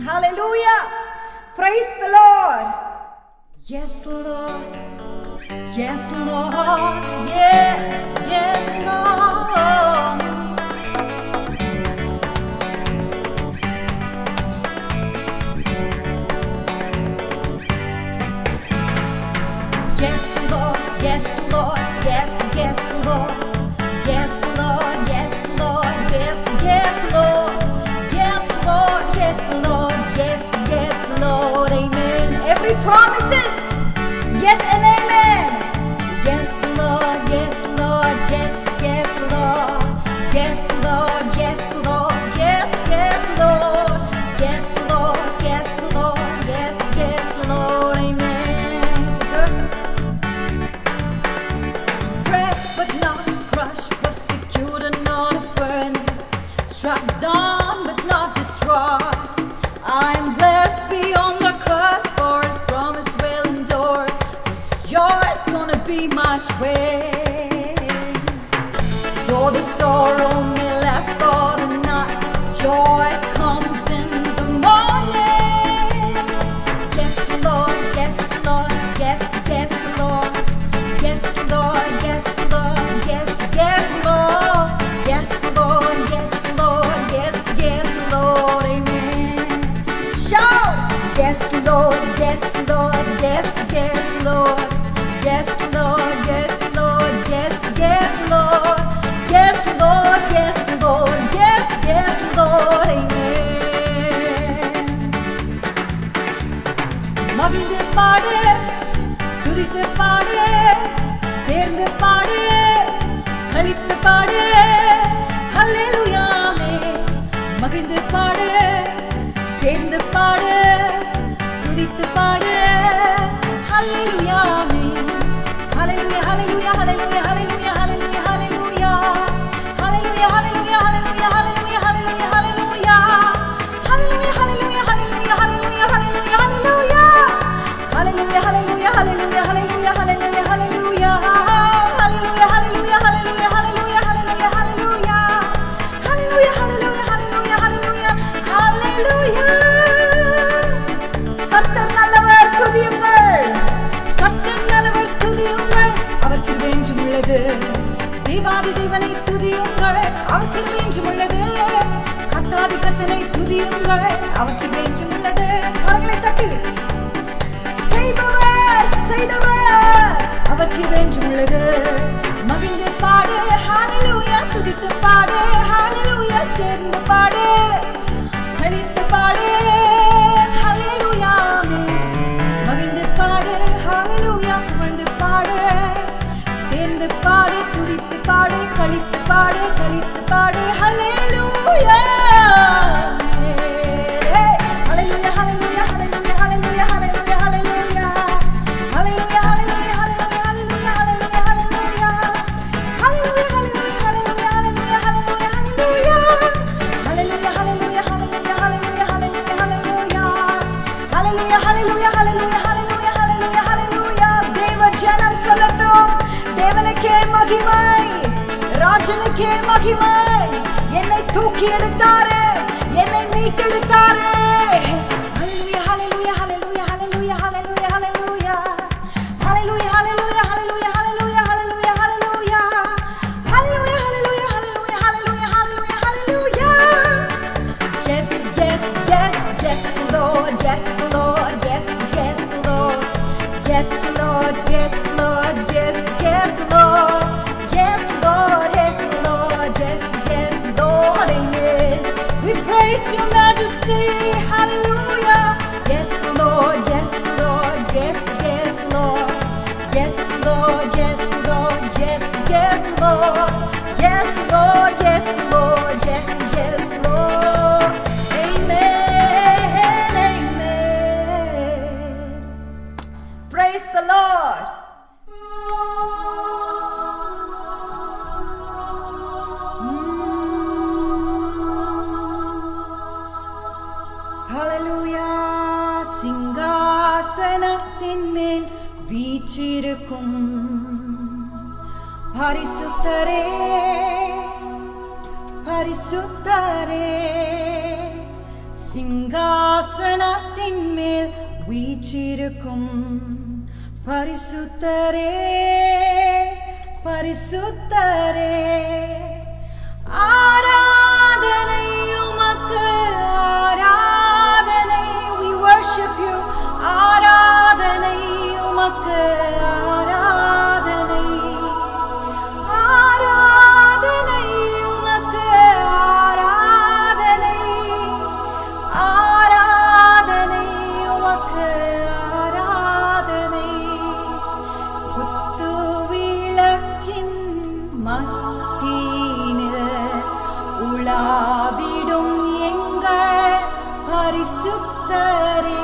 Hallelujah! Praise the Lord! Yes, Lord. Yes, Lord. Yes, Lord. Yes, Lord. Yes, Lord. Yes, Lord. Yes, Lord. Yes, Lord. Yes, Lord. Yes, Lord. Yes, Lord. Yes, Lord. Amen. Every promises. Yes and amen. Yes, Lord. Yes, Lord. Yes, Lord. Yes, Lord. Yes, Lord. Yes, Lord. Yes, Lord. Yes, Lord. Yes, Lord. Amen. Pressed but not crushed, persecuted, not burned, struck down but not destroyed. I'm blessed beyond the curse, for His promise will endure. His joy is gonna be my strength. Though the sorrow may last for the night, joy comes in the morning. yes Lord, yes Lord, yes, yes Lord, yes Lord, yes Lord, yes, yes Lord, yes Lord, yes Lord, yes, yes Lord, amen. மகிழ்ந்து பாடு, துதித்து பாடு, சேர்ந்து பாடு, களித்து பாடு, ஹல்லேலூயா ஆமென். மகிழ்ந்து பாடு, சேர்ந்து பாடு, துதித்து பாடு, ஹல்லேலூயா ஆமென். ஹல்லேலூயா ஹல்லேலூயா ஹல்லேலூயா ஹல்லேலூயா ஹல்லேலூயா ஹல்லேலூயா ஹல்லேலூயா ஹல்லேலூயா ஹல்லேலூயா ஹல்லேலூயா ஹல்லேலூயா ஹல்லேலூயா ஹல்லேலூயா ஹல்லேலூயா ஹல்லேலூயா ஹல்லேலூயா ஹல்லேலூயா Hallelujah, hallelujah, hallelujah, hallelujah, hallelujah, hallelujah. Hallelujah, hallelujah, hallelujah, hallelujah, hallelujah, hallelujah. Hallelujah, hallelujah, hallelujah, hallelujah, hallelujah. கர்த்தர் நல்லவர், துதியுங்கள். கர்த்தர் நல்லவர், துதியுங்கள். அவர் கிருபை என்றும் உள்ளது. தேவாதி தேவனை துதியுங்கள். அவர் கிருபை என்றும் உள்ளது. கர்த்தாதி கர்த்தனை துதியுங்கள். அவர் கிருபை என்றும் உள்ளது. கரங்களை தட்டி செய்தவர் அவர் கிருபை என்றும் உள்ளது. மகிழ்ந்து பாடு, ஹல்லேலூயா, துதித்து பாடு, ஹல்லேலூயா, சேர்ந்து பாடு, களித்து பாடு, ஹல்லேலூயா ஆமென். மகிழ்ந்து பாடு, ஹல்லேலூயா, புகழ்ந்து பாடு, சேர்ந்து பாடு, துதித்து பாடு, களித்து பாடு, களித்து பாடு, ஹல்லேலூயா. Hallelujah, hallelujah, hallelujah, hallelujah, hallelujah, hallelujah. Hallelujah, hallelujah, hallelujah, hallelujah, hallelujah, hallelujah. Hallelujah, hallelujah, hallelujah, hallelujah, hallelujah, hallelujah. Hallelujah, hallelujah, hallelujah, hallelujah, hallelujah, hallelujah. Hallelujah, hallelujah, hallelujah, hallelujah, hallelujah, hallelujah. தேவ ஜனம் சொல்லட்டும், தேவனுக்கே மகிமை, ராஜனுக்கே மகிமை. என்னை தூக்கி எடுத்தாரே, என்னை மீட்டெடுத்தாரே. Hallelujah, hallelujah, hallelujah, hallelujah, hallelujah, hallelujah. Hallelujah, hallelujah, hallelujah, hallelujah, hallelujah, hallelujah. Hallelujah, hallelujah, hallelujah, hallelujah, hallelujah, hallelujah. Yes, yes, yes, yes, Lord, yes, Lord, yes, yes, Lord. Yes, Lord, yes, Lord, yes, yes, Lord. Yes, Lord, yes, Lord, yes, yes, Lord, amen. We praise your majesty, hallelujah. Yes, Lord, yes, Lord, yes, yes, Lord. Yes, Lord, yes, Lord, yes, yes, Lord. Yes, Lord, yes, Lord, yes, yes, Lord. Amen, amen. Praise the Lord. Hallelujah. சிங்காசனத்தின் மேல் வீற்றிருக்கும் பரிசுத்தரே, பரிசுத்தரே. சிங்காசனத்தின் மேல் வீற்றிருக்கும் பரிசுத்தரே, பரிசுத்தரே. ஆராதனை உமக்கு, ஆராதனை. We worship you. ஆராதனை உமக்கு, ஆராதனை. ஆராதனை உமக்கு, ஆராதனை. ஆராதனை உமக்கு, ஆராதனை. குத்து விளக்கின் மத்தியினில் உலாவிடும் எங்கள் பரிசுத்தரே.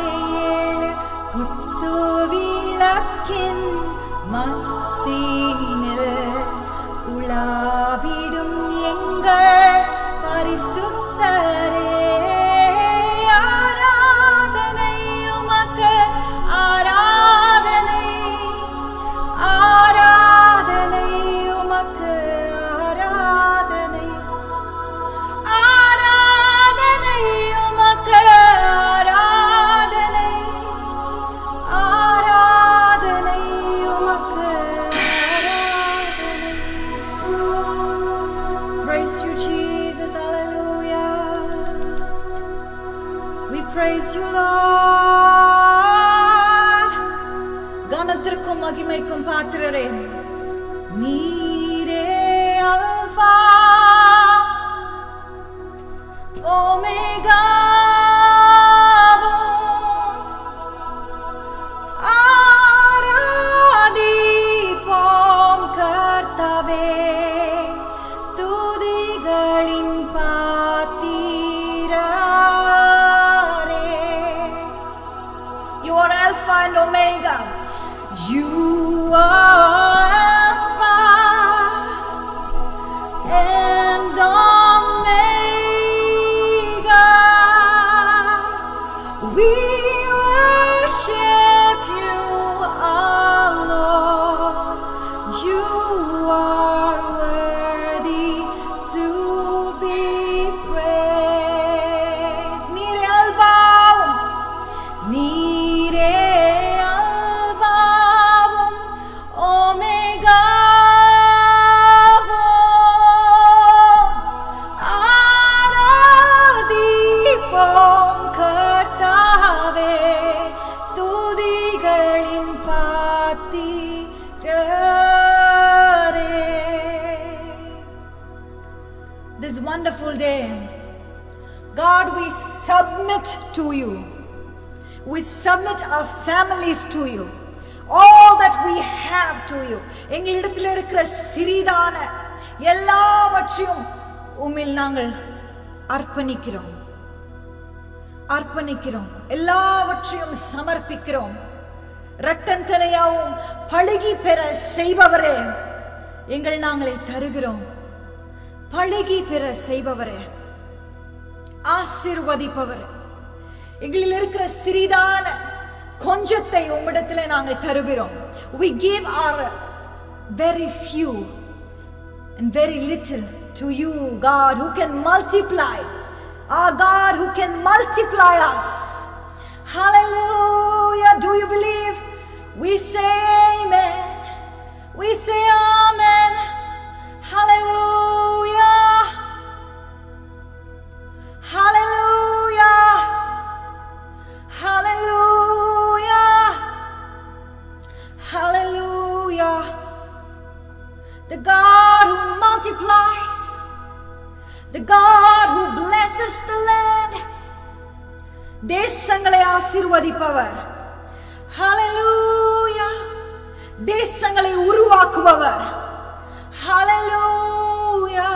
ஏழு குத்து விளக்கின் Lord. கனத்திற்கும் மகிமைக்கும் பாத்திரரே, நீரே alpha omega. You are Alpha and Omega. You are Alpha and Omega. We worship you, our Lord. You are worthy to be praised. Nire albaum, nire albaum, omega. Aradipom kartave, tudigalin patirare. This wonderful day, God, we submit to you. We submit our families to you. All that we have to you. எங்களிடத்தில் இருக்கிற சிறிதான எல்லாவற்றையும் உம்மில் நாங்கள் அர்ப்பணிக்கிறோம். எல்லாவற்றையும் சமர்ப்பிக்கிறோம். இரட்டந்தனையாவும் பழுகி பெற செய்பவரே, எங்கள் நாங்களை தருகிறோம். பழுகி பெற செய்பவரே, ஆசீர்வதிப்பவரே, எங்களில் இருக்கிற சிறிதான கொஞ்சத்தை உம்மிடத்தில் நாங்கள் தருகிறோம். We give our very few and very little to you, God, who can multiply. Our God who can multiply us. Hallelujah. Do you believe? We say amen. We say amen. Hallelujah. Hallelujah. Hallelujah. Hallelujah. The God who multiplies, the God who blesses the land, தேசங்களை ஆசீர்வதிப்பவர். Hallelujah. தேசங்களை உருவாக்குபவர். Hallelujah.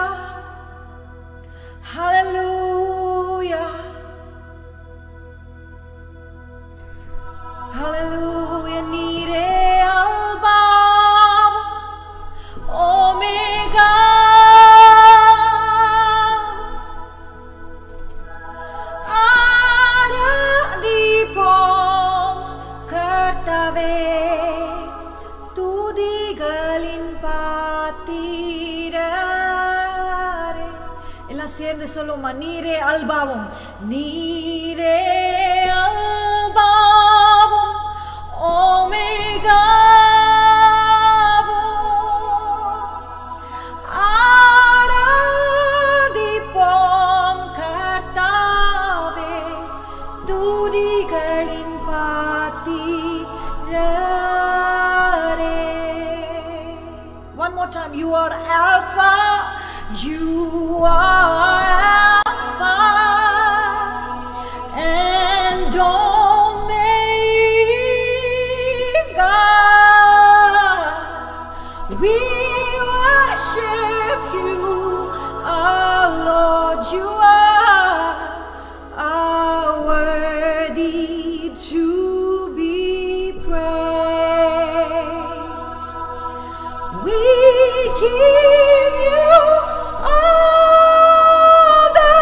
Hallelujah. Hallelujah. நீரே alpha omega. ஆராதிப்போம் கர்த்தாவே, துதிகளின் பாத்திரரே. எல்லாம் சேர்ந்து சொல்லுமா, நீரே அல்பாவும், நீரே அல்பாவும் ஒமேகாவும். ஆராதிப்போம் கர்த்தாவே, துதிகளின் பாத்திரரே. One more time. You are Alpha. You are Alpha and Omega. We worship you, our Lord. You are worthy to be praised. We give you all the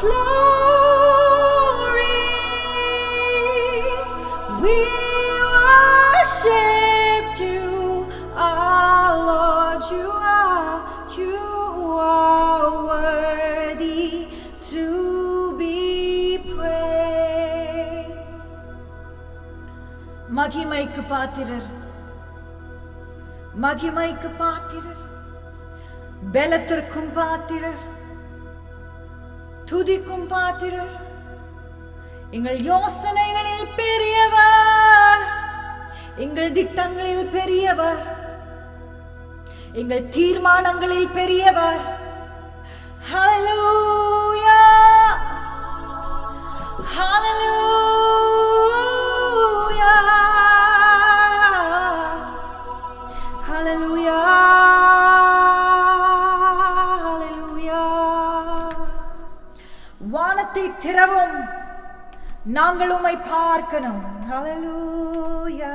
glory. We worship you, our Lord. You are worthy to be praised. மகிமைக்கு பாத்திரர், மகிமைக்கு பாத்திரர், பலத்திற்கும் பாத்திரர், துதிக்கும் பாத்திரர், எங்கள் யோசனைகளில் பெரியவர், எங்கள் திட்டங்களில் பெரியவர், எங்கள் தீர்மானங்களில் பெரியவர். ஹல்லேலூயா, ஹல்லேலூயா, ஹல்லேலூயா, ஹல்லேலூயா. வானத்தை திறவும், நாங்கள் உம்மை பார்க்கணும். ஹல்லேலூயா.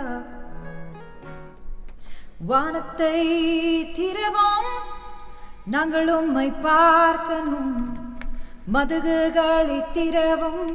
வானத்தை திறவும், நாங்கள் உம்மை பார்க்கணும். மதகுகளை திறவும்,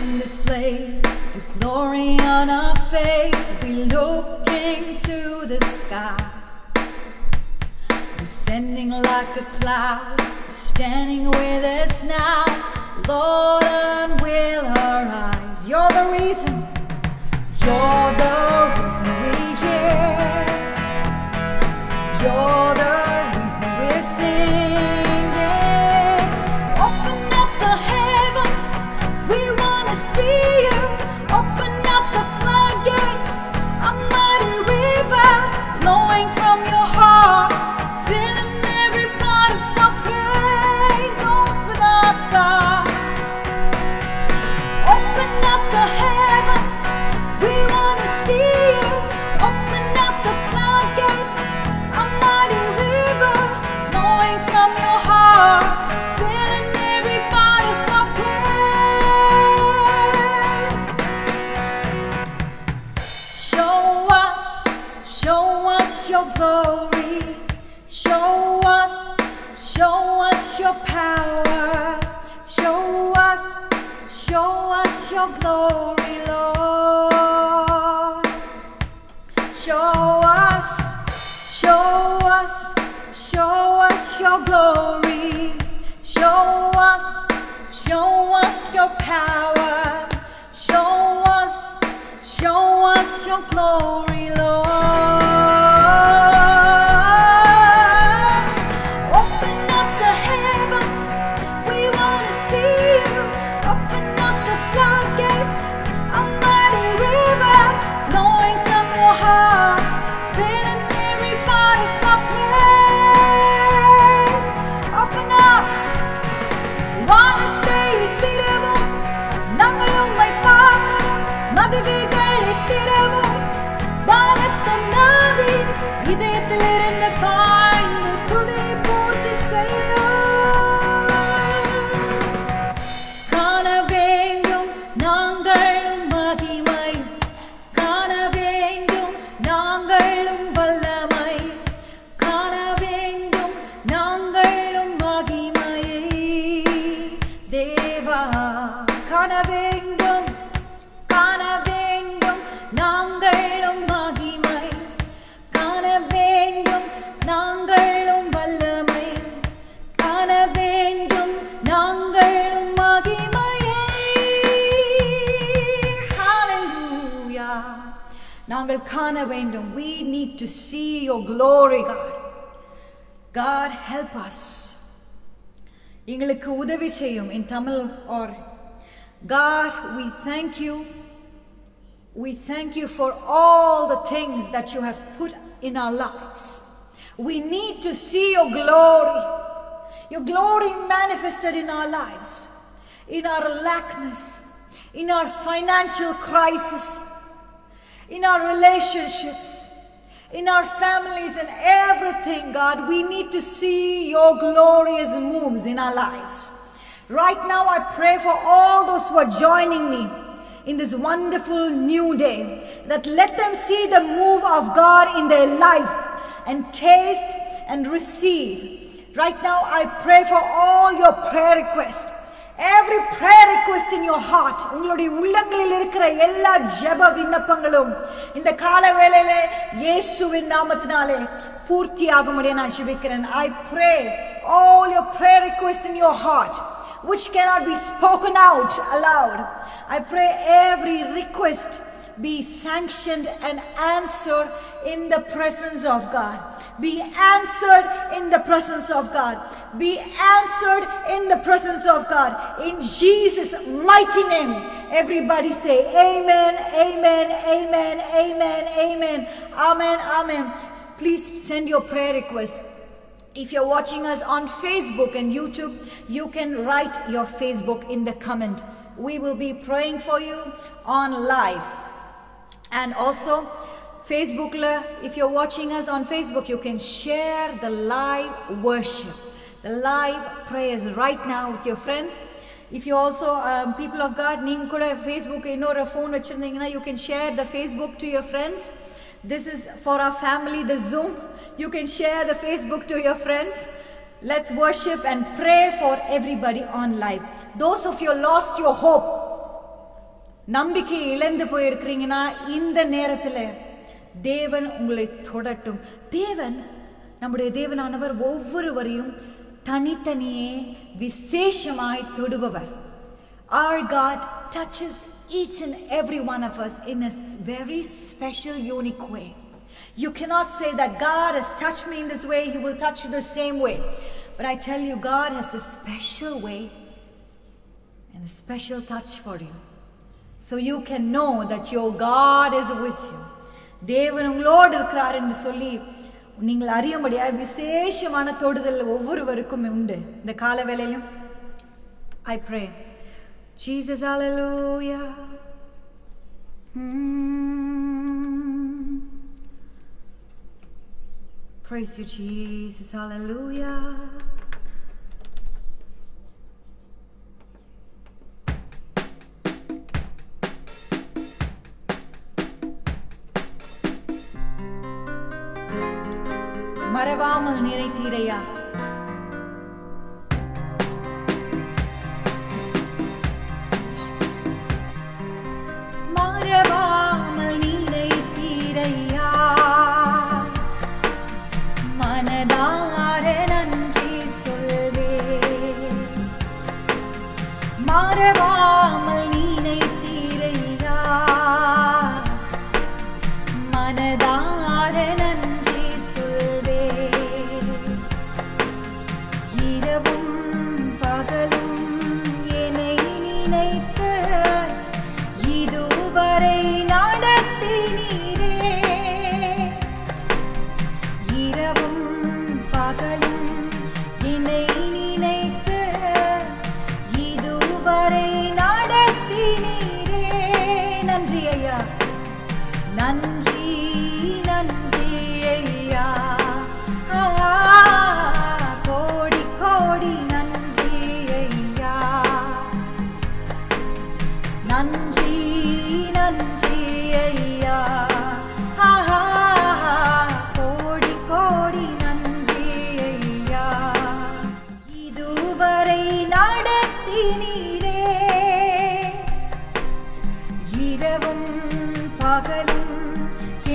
in this place, your glory on our face. We looking to the sky, descending like a cloud, standing with us now. Lord, unveil our eyes. You're the reason we're here. You're the reason we're singing. Open up the heavens, we wanna see you. Open up the floodgates, a mighty river flowing from your heart, filling every part of our praise. Open up, God. Open up the heavens, we wanna see you. Open up the floodgates, a mighty river flowing from your heart, filling every part of our praise. Show us your glory. Show us your power. Show us your glory, Lord. Show us your glory. Show us your power. Show us your glory, Lord. Open up the heavens, we wanna see you. Open up the floodgates, a mighty river flowing from your heart, filling every part of our praise. Open up. வானத்தை திறவும், நாங்கள் உம்மை பார்க்கணும். மதகுகளை திறவும், வானத்த நாதி இதயத்திலிருந்து பாய்ந்து துதி பூர்த்தி செய்யும். காண வேண்டும் நாங்களும் மகிமை, காண வேண்டும் நாங்களும் வல்லமை, காண வேண்டும் நாங்களும் மகிமையை. தேவா, காண வேண்டும் நாங்களும் மகிமை, காண வேண்டும் நாங்களும் வல்லமை, காண வேண்டும் நாங்களும் மகிமையை. Hallelujah. நாங்கள் காண வேண்டும். We need to see your glory, God. God, help us. எங்களுக்கு உதவி செய்யும். In Tamil or God, we thank you We thank you for all the things that you have put in our lives. We need to see your glory manifested in our lives, in our lackness, in our financial crisis, in our relationships, in our families and everything, God. We need to see your glorious moves in our lives. Right now, I pray for all those who are joining me in this wonderful new day, that let them see the move of God in their lives and taste and receive. Right now, I pray for all your prayer requests. Every prayer request in your heart, உங்களுடைய உள்ளங்களில் இருக்கிற எல்லா ஜெப விண்ணப்பங்களும் இந்த கால வேளையிலே இயேசுவின் நாமத்தினாலே பூர்த்தியாகும்படி நான் ஜெபிக்கிறேன். I pray all your prayer requests in your heart which cannot be spoken out aloud. I pray every request be sanctioned and answered in the presence of God. Be answered in the presence of God. Be answered in the presence of God. In Jesus' mighty name. Everybody say amen, amen, amen, amen, amen, amen, amen. Please send your prayer requests. If you're watching us on Facebook and YouTube, you can write your Facebook in the comment. We will be praying for you on live. And also, Facebook, if you're watching us on Facebook, you can share the live worship, the live prayers right now with your friends. If you also, people of God, you can Facebook, phone, you can share the Facebook to your friends. This is for our family, the Zoom. You can share the Facebook to your friends. Let's worship and pray for everybody on live. Those of you lost your hope, நம்பிக்கை இழந்து போயிருக்கிறீங்கன்னா இந்த நேரத்தில் தேவன் உங்களை தொடட்டும். தேவன், நம்முடைய தேவனானவர் ஒவ்வொருவரையும் தனித்தனியே விசேஷமாய் தொடுபவர். Our God touches each and every one of us in a very special, unique way. You cannot say that God has touched me in this way, He will touch you the same way. But I tell you, God has a special way and a special touch for you. So you can know that your God is with you. தேவன் உங்களோடு இருக்கிறார் என்று சொல்லி நீங்கள் அறியும்படியாய் விசேஷமான தொடுதல் ஒவ்வொருவருக்கும் உண்டு இந்த கால வேளையிலும். I pray. Jesus, hallelujah. Praise you, Jesus, hallelujah. மறவாமல் நிறைத்தீரையா, மறவாமல் நிறைத்தீரையா, மனதார நன்றி சொல்வேன். மறவாமல் நினைத்தீரையா, மனதார நன்றி சொல்வேன். இரவும் பகலும் என்னை நினைத்து இதுவரை நடத்தினீரே. இரவும் பகலும் என்னை நினைத்து இதுவரை நடத்தினீரே. நன்றி ஐயா, நன்றி நன்றி ஐயா, கோடி கோடி நன்றி ஐயா, நன்றி நன்றி ஐயா, கோடி கோடி நன்றி ஐயா. இதுவரை நடத்தினீரே, இரவும் பகலும்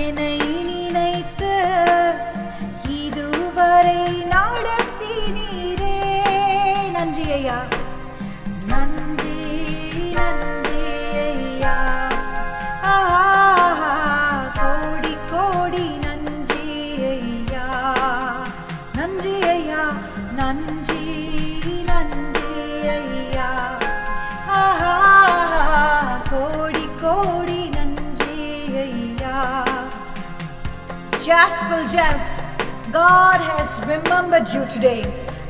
என்னை நினைத்து இதுவரை நடத்தினீரே. நன்றி ஐயா, நன்றி நன்றி ஐயா, கோடி கோடி நன்றி ஐயா, நன்றி ஐயா, நன்றி நன்றி ஐயா, கோடி கோடி நன்றி Jasper Jess, God has remembered you today.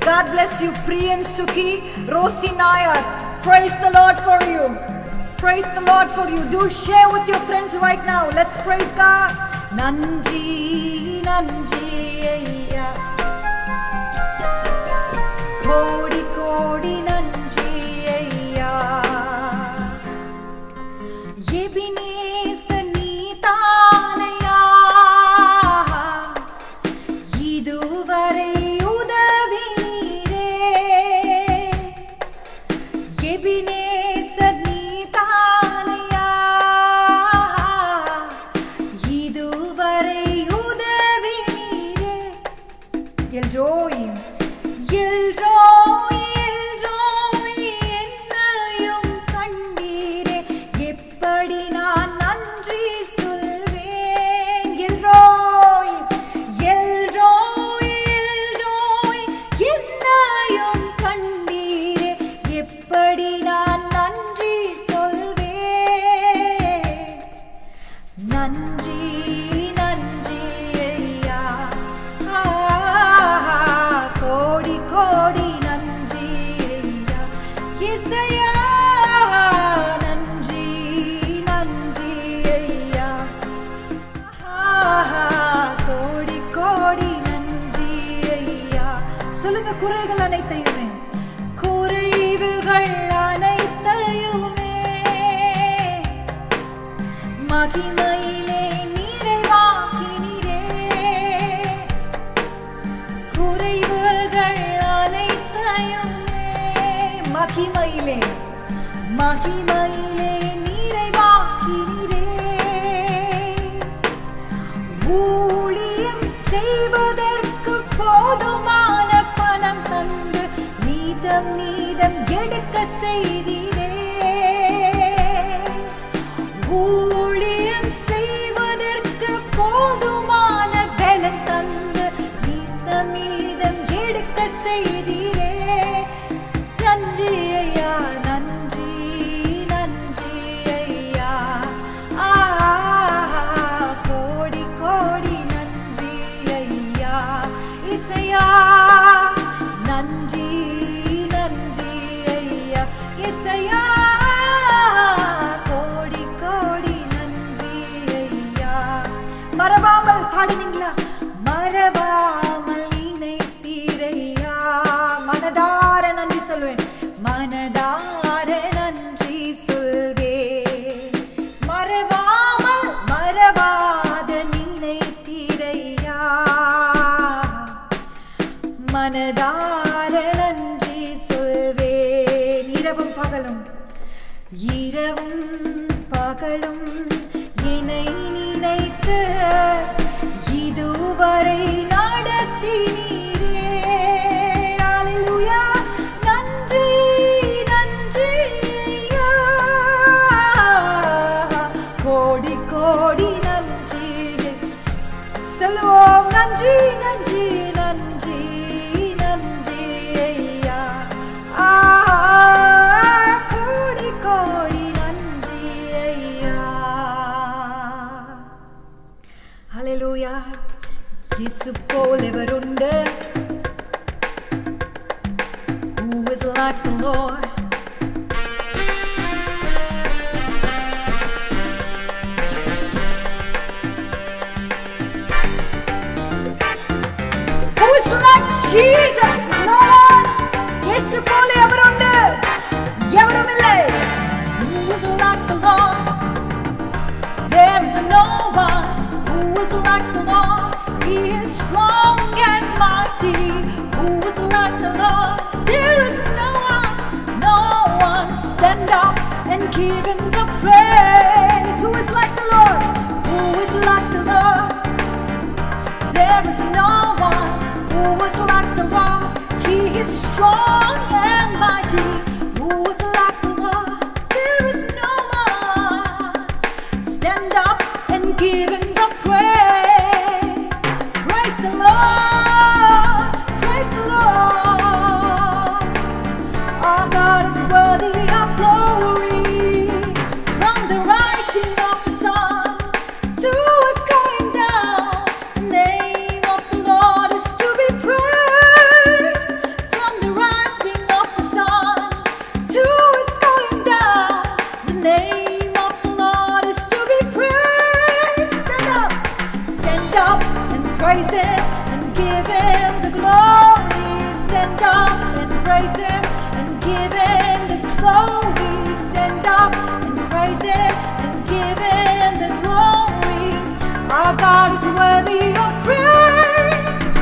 God bless you, Priyan Sukhi, Rosi Nayar. Praise the Lord for you. Praise the Lord for you. Do share with your friends right now. Let's praise God. Nanji, Nanji, Ayya. Kodi, Kodi, Nanji, Ayya. Ebenezer Neethanayya. Iduvare udavi neere. Ebenezer Neethanayya. Iduvare udavi neere. Eldroi, Eldroi, Eldroi, என்னையும் கண்டீரே, எப்படி நான் நன்றி சொல்வேன். எல்ரோய், எல்ரோய், எல்ரோய், என்னையும் கண்டீரே, எப்படி நான் நன்றி சொல்வேன். நன்றி, நன்றி ஐயா. கோடி கோடி நன்றி ஐயா. இசையா நன்றி, நன்றி ஐயா. கோடி கோடி நன்றி ஐயா. சொல்லுங்க, குறைகள் அனைத்தையுமே, குறைவுகள் அனைத்தையுமே மகிமையிலே நிறைவாக்கினீரே. குறைவுகள் அனைத்தையுமே மகிமையிலே, மகிமையிலே நிறைவாக்கினீரே. ஊழியம் செய்வதற்கு போதுமான பணம் தந்து மீதம் மீதம் எடுக்க செய்தீரே. ஊழியம் செய்வதற்கு போதுமான பலன் தந்து மீதம் மீதம் எடுக்க செய்தீரே. நன்றி ஐயா, நன்றி, நன்றி ஐயா. கோடி கோடி நன்றி ஐயா. இசையா நன்றி, நன்றி ஐயா. இசையா கோடி கோடி நன்றி ஐயா. மறவாமல் பாடுனீங்களா? மறவாமல் நினைத்தீரையா. மனதார நன்றி சொல்வேன், மனதார நன்றி சொல்வேன். மறவாமல் மறவாத நினைத்தீரையா. மனதார நன்றி சொல்வேன். இரவும் பகலும், இரவும் பகலும் என்னை நினைத்து இதுவரை நடத்தினீரே. அல்லேலூயா. நன்றி, நன்றி ஐயா. கோடி கோடி நன்றி சொல்லுவோம். நன்றி, நன்றி, நன்றி, நன்றி ஐயா. கோடி கோடி நன்றி ஐயா. ஹல்லேலூயா. இயேசு போல் எவருண்டு? Who is like the Lord? Who is like Jesus? No one. இயேசு போல எவருண்டு? எவரும் இல்லை. Who is like the Lord? There is no one who is like the Lord. He is strong and mighty. Who is like the Lord? There is no one, no one. Stand up and give him the praise. Who is like the Lord? Who is like the Lord? There is no one who is like the Lord. He is strong and mighty. Who is like the Lord? There is no one. Stand up and give him the praise. Praise the Lord. Praise the Lord. Our God is worthy of glory. From the rising of the sun to its going down, and praise Him and give Him the glory. Stand up and praise Him and give Him the glory. Stand up and praise Him and give Him the glory. Our God is worthy of praise.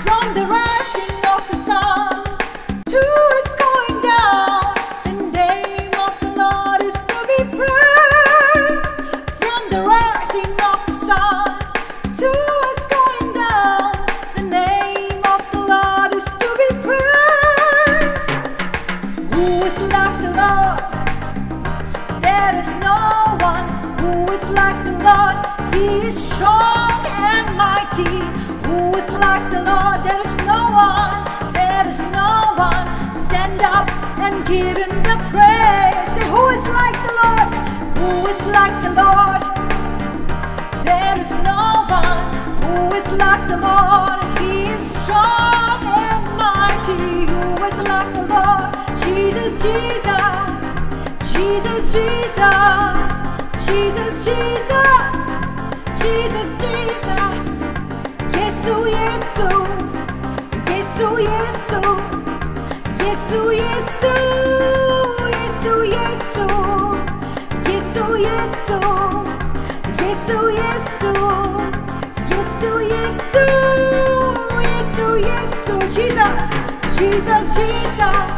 From the rising of the sun to its going down, the name of the Lord is to be praised. From the rising of the sun to its going down, the name of the Lord is to be praised. Who is like the Lord? There is no one. Who is like the Lord? He is strong and mighty. Who is like the Lord? There is no one. There is no one. Stand up and give Him the praise. Say, who is like the Lord? Who is like the Lord? There is no one. Who is like the Lord? He is strong and mighty. Who is like the Lord? Jesus, Jesus. Jesus, Jesus. Jesus, Jesus. Jesus, Jesus. Yesu, Yesu. Yesu, Yesu. Yesu, Yesu. Yesu, Yesu. Yesu, Yesu. Yesu, Yesu. Yesu, Yesu. Yesu, Yesu. Jesus. Jesus, Jesus.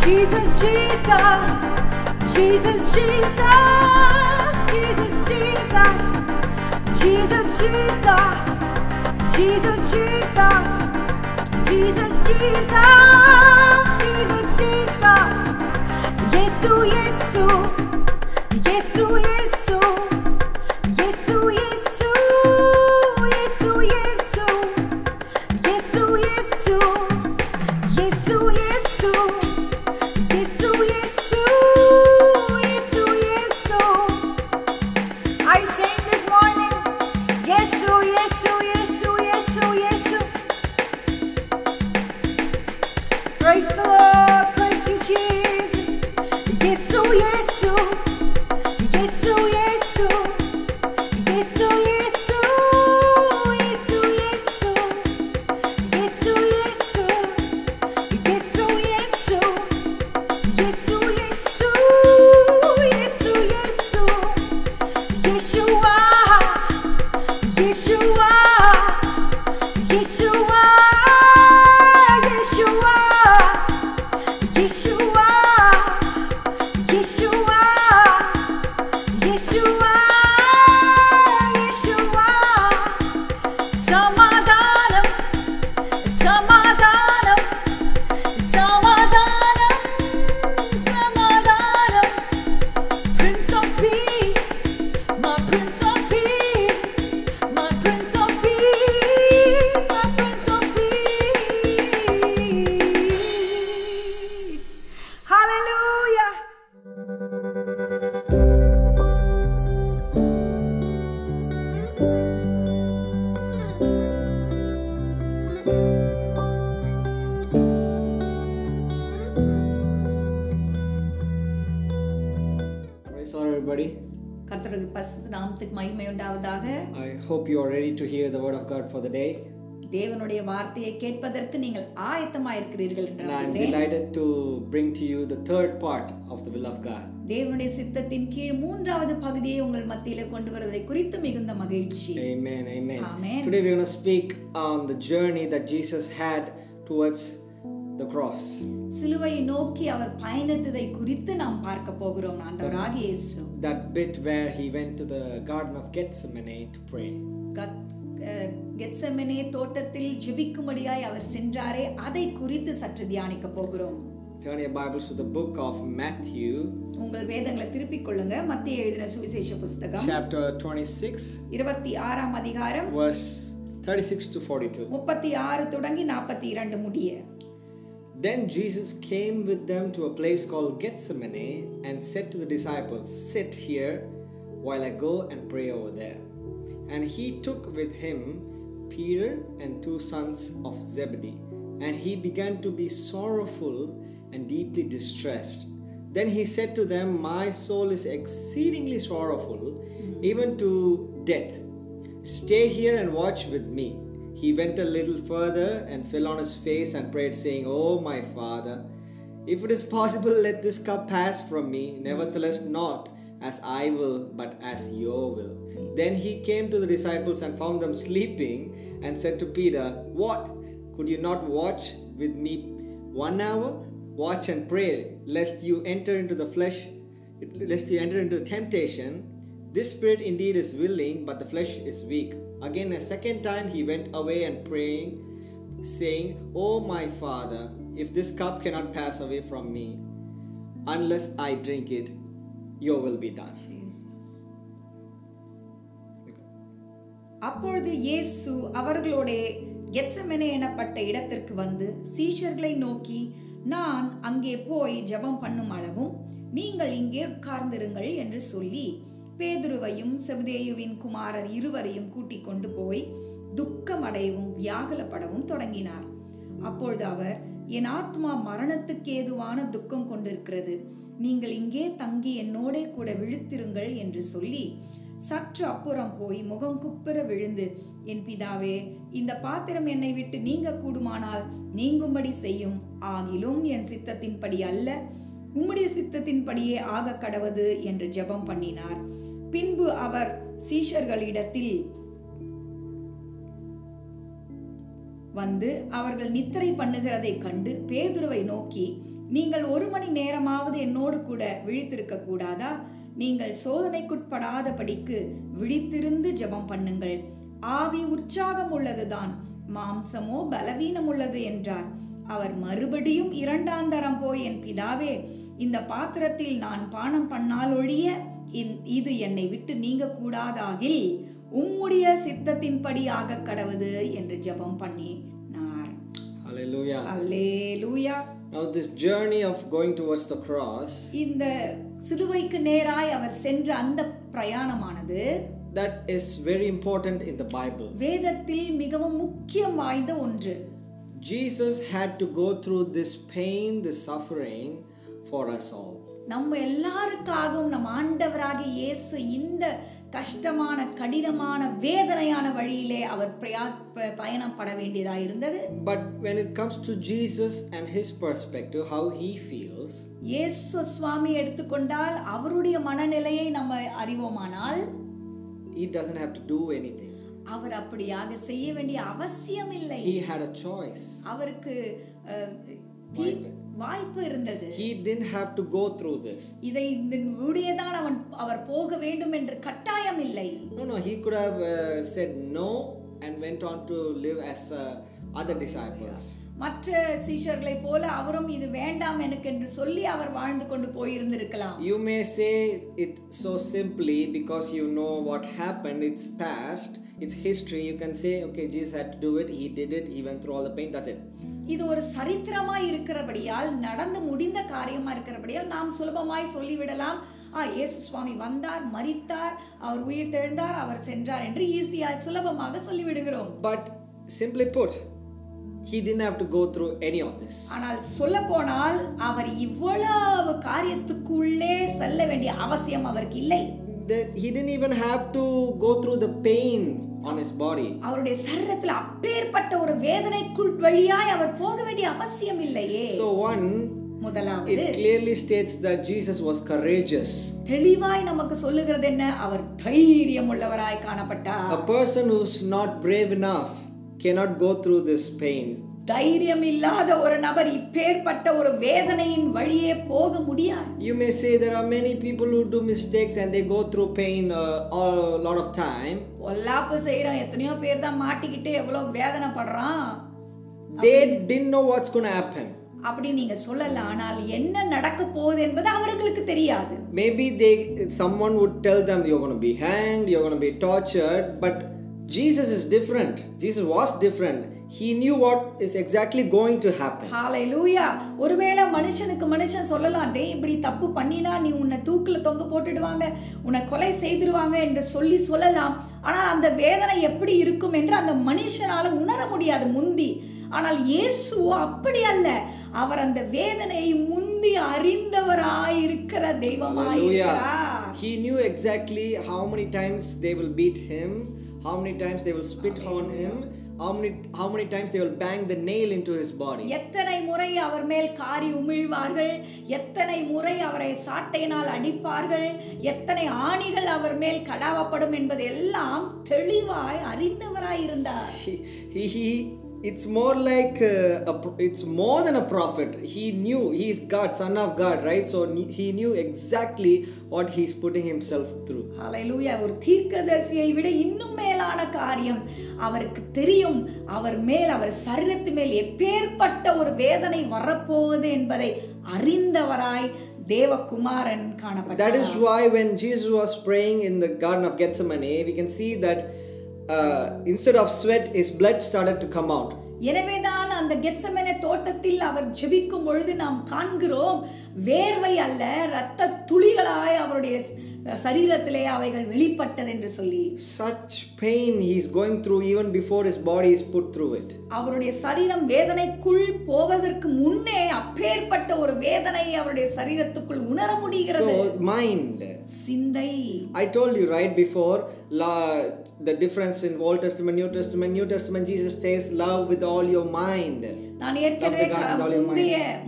Jesus, Jesus. Jesus, Jesus. Jesus, Jesus. Jesus, Jesus. Jesus, Jesus. Jesus, Jesus. Jesus, Jesus. Yesu, Yesu. Yesu, Yesu. Yesu, Yesu. Yesu, Yesu. Yesu, Yesu. Yesu, Yesu. Yesu, Yesu. Yesu, Yesu. Are you saying this morning? Yesu, Yesu, Yesu, Yesu, Yesu. Praise the Lord, praise you, Jesus. Yesu, Yesu. Yesu, Yesu. Yesu, Yesu. Yesu, Yesu. Yesu, Yesu. Yesu, Yesu. Yesu, Yesu. Yesu, Yesu. Yeshua. Yeshua. Yeshua. Yeshua. Yeshua. Yeshua. Yeshua. Yeshua. Samadhanam. Samadhanam. Samadhanam. Samadhanam. Prince of Peace. My Prince of Peace. My Prince of Peace. My Prince of Peace. Hallelujah. Praise the Lord, everybody. கர்த்தருடைய பரிசுத்த நாமத்துக்கு மகிமை உண்டாவதாக. I hope you are ready to hear the word of God for the day. தேவனுடைய வார்த்தையை கேட்பதற்கு நீங்கள் ஆயத்தமாயிருக்கிறீர்கள் என்று And I am நம்புகிறேன். delighted to bring to you the third part of the will of God. தேவனுடைய சித்தத்தின் கீழ் மூன்றாவது பகுதியை உங்கள் மத்தியிலே கொண்டு வருவதை குறித்து மிகுந்த மகிழ்ச்சி. Amen, amen. Amen. Today we are going to speak on the journey that Jesus had towards the cross. சிலுவையை நோக்கி அவர் பயணித்ததை குறித்து நாம் பார்க்க போகிறோம். ஆண்டவராகிய இயேசு That bit where he went to the Garden of Gethsemane to pray. Gethsemane தோட்டத்தில் ஜெபிக்கும்படியாய் அவர் சென்றாரே, அதை குறித்து சற்று தியானிக்க போகிறோம். Turn your Bibles to the book of Matthew. உங்கள் வேதங்களை திருப்பிக் கொள்ளுங்க. மத்தேயு எழுதின சுவிசேஷ புத்தகம் Chapter 26. 26ஆம் அதிகாரம் Verse 36 to 42. 36 தொடங்கி 42 முடிய. Then Jesus came with them to a place called Gethsemane and said to the disciples, "Sit here while I go and pray over there." And he took with him Peter and 2 sons of Zebedee, and he began to be sorrowful and deeply distressed. Then he said to them, "My soul is exceedingly sorrowful, even to death. Stay here and watch with me. He went a little further and fell on his face and prayed, saying, Oh, my Father, if it is possible, let this cup pass from me. Nevertheless, not as I will, but as your will. Then he came to the disciples and found them sleeping and said to Peter, What? Could you not watch with me 1 hour? Watch and pray, lest you enter into temptation. This spirit indeed is willing, but the flesh is weak. Again, a second time he went away and praying, saying, Oh, my Father, if this cup cannot pass away from me, unless I drink it, your will be done. அப்பொழுது இயேசு அவர்களோடே Gethsemane எனப்பட்ட இடத்திற்கு வந்து சீஷர்களை நோக்கி, நான் அங்கே போய் ஜெபம் பண்ணும் அளவும் நீங்கள் இங்கே உட்கார்ந்திருங்கள் என்று சொல்லி பேதுருவையும் செபதேயுவின் குமாரர் இருவரையும் கூட்டிக் கொண்டு போய் துக்கமடையவும் வியாகுலப்படவும் தொடங்கினார். அப்பொழுது அவர், என் ஆத்மா மரணத்துக்கு ஏதுவான துக்கம் கொண்டிருக்கிறது, நீங்கள் இங்கே தங்கி என்னோடே கூட விழித்திருங்கள் என்று சொல்லி சற்று அப்புறம் போய் முகம் குப்புற விழுந்து, என் பிதாவே, இந்த பாத்திரம் என்னை விட்டு நீங்க கூடுமானால் நீங்கும்படி செய்யும், ஆகிலும் என் சித்தத்தின்படி அல்ல, உம்முடைய சித்தத்தின்படியே ஆக கடவது என்று ஜெபம் பண்ணினார். பின்பு அவர் சீஷர்களிடத்தில் வந்து அவர்கள் நித்திரை பண்ணுகிறதை கண்டு பேதுருவை நோக்கி, நீங்கள் 1 மணி நேரமாவது என்னோடு கூட விழித்திருக்க கூடாதா? நீங்கள் சோதனைக்குட்படாதபடிக்கு விழித்திருந்து ஜெபம் பண்ணுங்கள். ஆவி உற்சாகம் உள்ளதுதான், மாம்சமோ பலவீனம் உள்ளது என்றார். அவர் மறுபடியும் 2ஆம் தரம் போய், என் பிதாவே, இந்த பாத்திரத்தில் நான் பானம் பண்ணால் ஒழிய இது என்னை விட்டு நீங்க கூடாதாகில் உம்முடைய சித்தத்தின்படி ஆக கடவுது என்று ஜெபம் பண்ணினார். Hallelujah. Hallelujah. Now this journey of going towards the cross, இந்த சிலுவைக்கு நேராய் அவர் சென்ற அந்த பிரயாணமானது, that is very important in the Bible. வேதத்தில் மிகவும் முக்கியம் வாய்ந்த ஒன்று. Jesus had to go through this pain, this suffering for us all. நம்ம எல்லாருக்காகவும் நம் ஆண்டவராகிய இயேசு இந்த கஷ்டமான கடினமான வேதனையான வழியிலே அவர் பயணம் பட வேண்டியதாக இருந்தது. But when it comes to Jesus and his perspective, how he feels, இயேசு சுவாமி எடுத்துக்கொண்டால் அவருடைய மனநிலையை நம்ம அறிவோமானால், he doesn't have to do anything. அவர் அப்படியாக செய்ய வேண்டிய அவசியம் இல்லை. He had a choice. அவருக்கு வாய்ப்பு இருந்தது. He didn't have to go through this. இதை தான் அவர் போக வேண்டும் என்று கட்டாயம் இல்லை. No, he could have said no and went on to live as other disciples. மற்ற சீஷர்களை போல அவரும் இது வேண்டாம் எனக்கு என்று சொல்லி அவர் வாழ்ந்து கொண்டு போயிருந்திருக்கலாம். You may say it so simply because you know what happened, it's past, it's history. You can say, okay, Jesus had to do it, he did it, he went through all the pain, that's it. இது ஒரு சரித்திரமாய் இருக்கிறபடியால், நடந்து முடிந்த காரியமா இருக்கிறபடியால் நாம் சுலபமாய் சொல்லிவிடலாம், இயேசு சுவாமி வந்தார், மரித்தார், அவர் உயிர் தெழுந்தார், அவர் சென்றார் என்று ஈஸியாய் சுலபமாக சொல்லிவிடுகிறோம். But simply put, he didn't have to go through any of this. ஆனால் சொல்ல போனால் அவர் இவ்வளவு காரியத்துக்குள்ளே செல்ல வேண்டிய அவசியம் அவருக்கு இல்லை. He didn't even have to go through the pain on his body. அவருடைய சரீரத்தில் அப்பேற்பட்ட ஒரு வேதனைக்குள் வழியாய் அவர் போக வேண்டிய அவசியம் இல்லையே. So முதலாவது, it clearly states that Jesus was courageous. தெளிவாய் நமக்கு சொல்லுகிறது என்ன? அவர் தைரியம் உள்ளவராய் காணப்பட்டார். A person who's not brave enough cannot go through this pain. தைரியம் இல்லாத ஒரு நபர் இப்பேற்பட்ட ஒரு வேதனையின் வழியே போக முடியாது. You may say there are many people who do mistakes and they go through pain a lot of time. பொல்லாப்பு செய்யற எத்தனையோ பேர் தான் மாட்டிக்கிட்டு எவ்வளவு வேதனை படுறான். They didn't know what's going to happen. அப்படி நீங்க சொல்லலாம், ஆனால் என்ன நடக்க போகுது என்பது அவர்களுக்கு தெரியாது. Maybe someone would tell them you're going to be hanged, you're going to be tortured, but Jesus is different. Jesus was different. He knew what is exactly going to happen. Hallelujah. ஒருவேளை மனுஷனுக்கு மனுஷன் சொல்லலாம், டேய் இப்படி தப்பு பண்ணினா நீ உன்னை தூக்குல தொங்க போட்டுடுவாங்க, உன்னை கொலை செய்திருவாங்க என்று சொல்லலாம். ஆனால் அந்த வேதனை எப்படி இருக்கும் என்று அந்த மனுஷனால உணர முடியாது முந்தி. ஆனால் இயேசுவோ அப்படி அல்ல, அவர் அந்த வேதனையை முந்தி அறிந்தவராய் இருக்கிற தெய்வமாய் இருக்கிறார். He knew exactly how many times they will beat him, how many times they will spit on him, how many times they will bang the nail into his body. எத்தனை முறை அவர் மேல் காரி உமிழ்வார்கள், எத்தனை முறை அவரை சாட்டையினால் அடிப்பார்கள், எத்தனை ஆணிகள் அவர் மேல் கடாவப்படும் என்பது எல்லாம் தெளிவாய் அறிந்தவராய் இருந்தார். It's more like it's more than a prophet. He knew he is God, son of God, right? So he knew exactly what he's putting himself through. Hallelujah. ஒரு தீர்க்கதரிசியை விட இன்னும் மேலான காரியம் அவருக்கு தெரியும். அவர் மேல், அவர் சரீரத்து மேல் எப்பேற்பட்ட ஒரு வேதனை வரப்போகுது என்பதை அறிந்தவராய் தேவகுமாரன் காணப்பட்டார். That is why when Jesus was praying in the Garden of Gethsemane, we can see that instead of sweat, his blood started to come out. எனவேதான் அந்த கெத்செமனே தோட்டத்தில் அவர் ஜெபிக்கும் பொழுது நாம் காண்கிறோம், வேர்வை அல்ல இரத்த துளிகளாய் அவருடைய சரீரத்திலே அவைகள் வெளிப்பட்டது என்று சொல்லி. Such pain he is going through even before his body is put through it. அவருடைய சரீரம் வேதனைக்குள் போவதற்கு முன்னே அப்பேற்பட்ட ஒரு வேதனை அவருடைய சரீரத்துக்குள் உணர முடிகிறது. So mind, சிந்தை. I told you right before the difference in Old Testament, New Testament. New Testament Jesus says love with all your mind. நான் ஏற்கனவே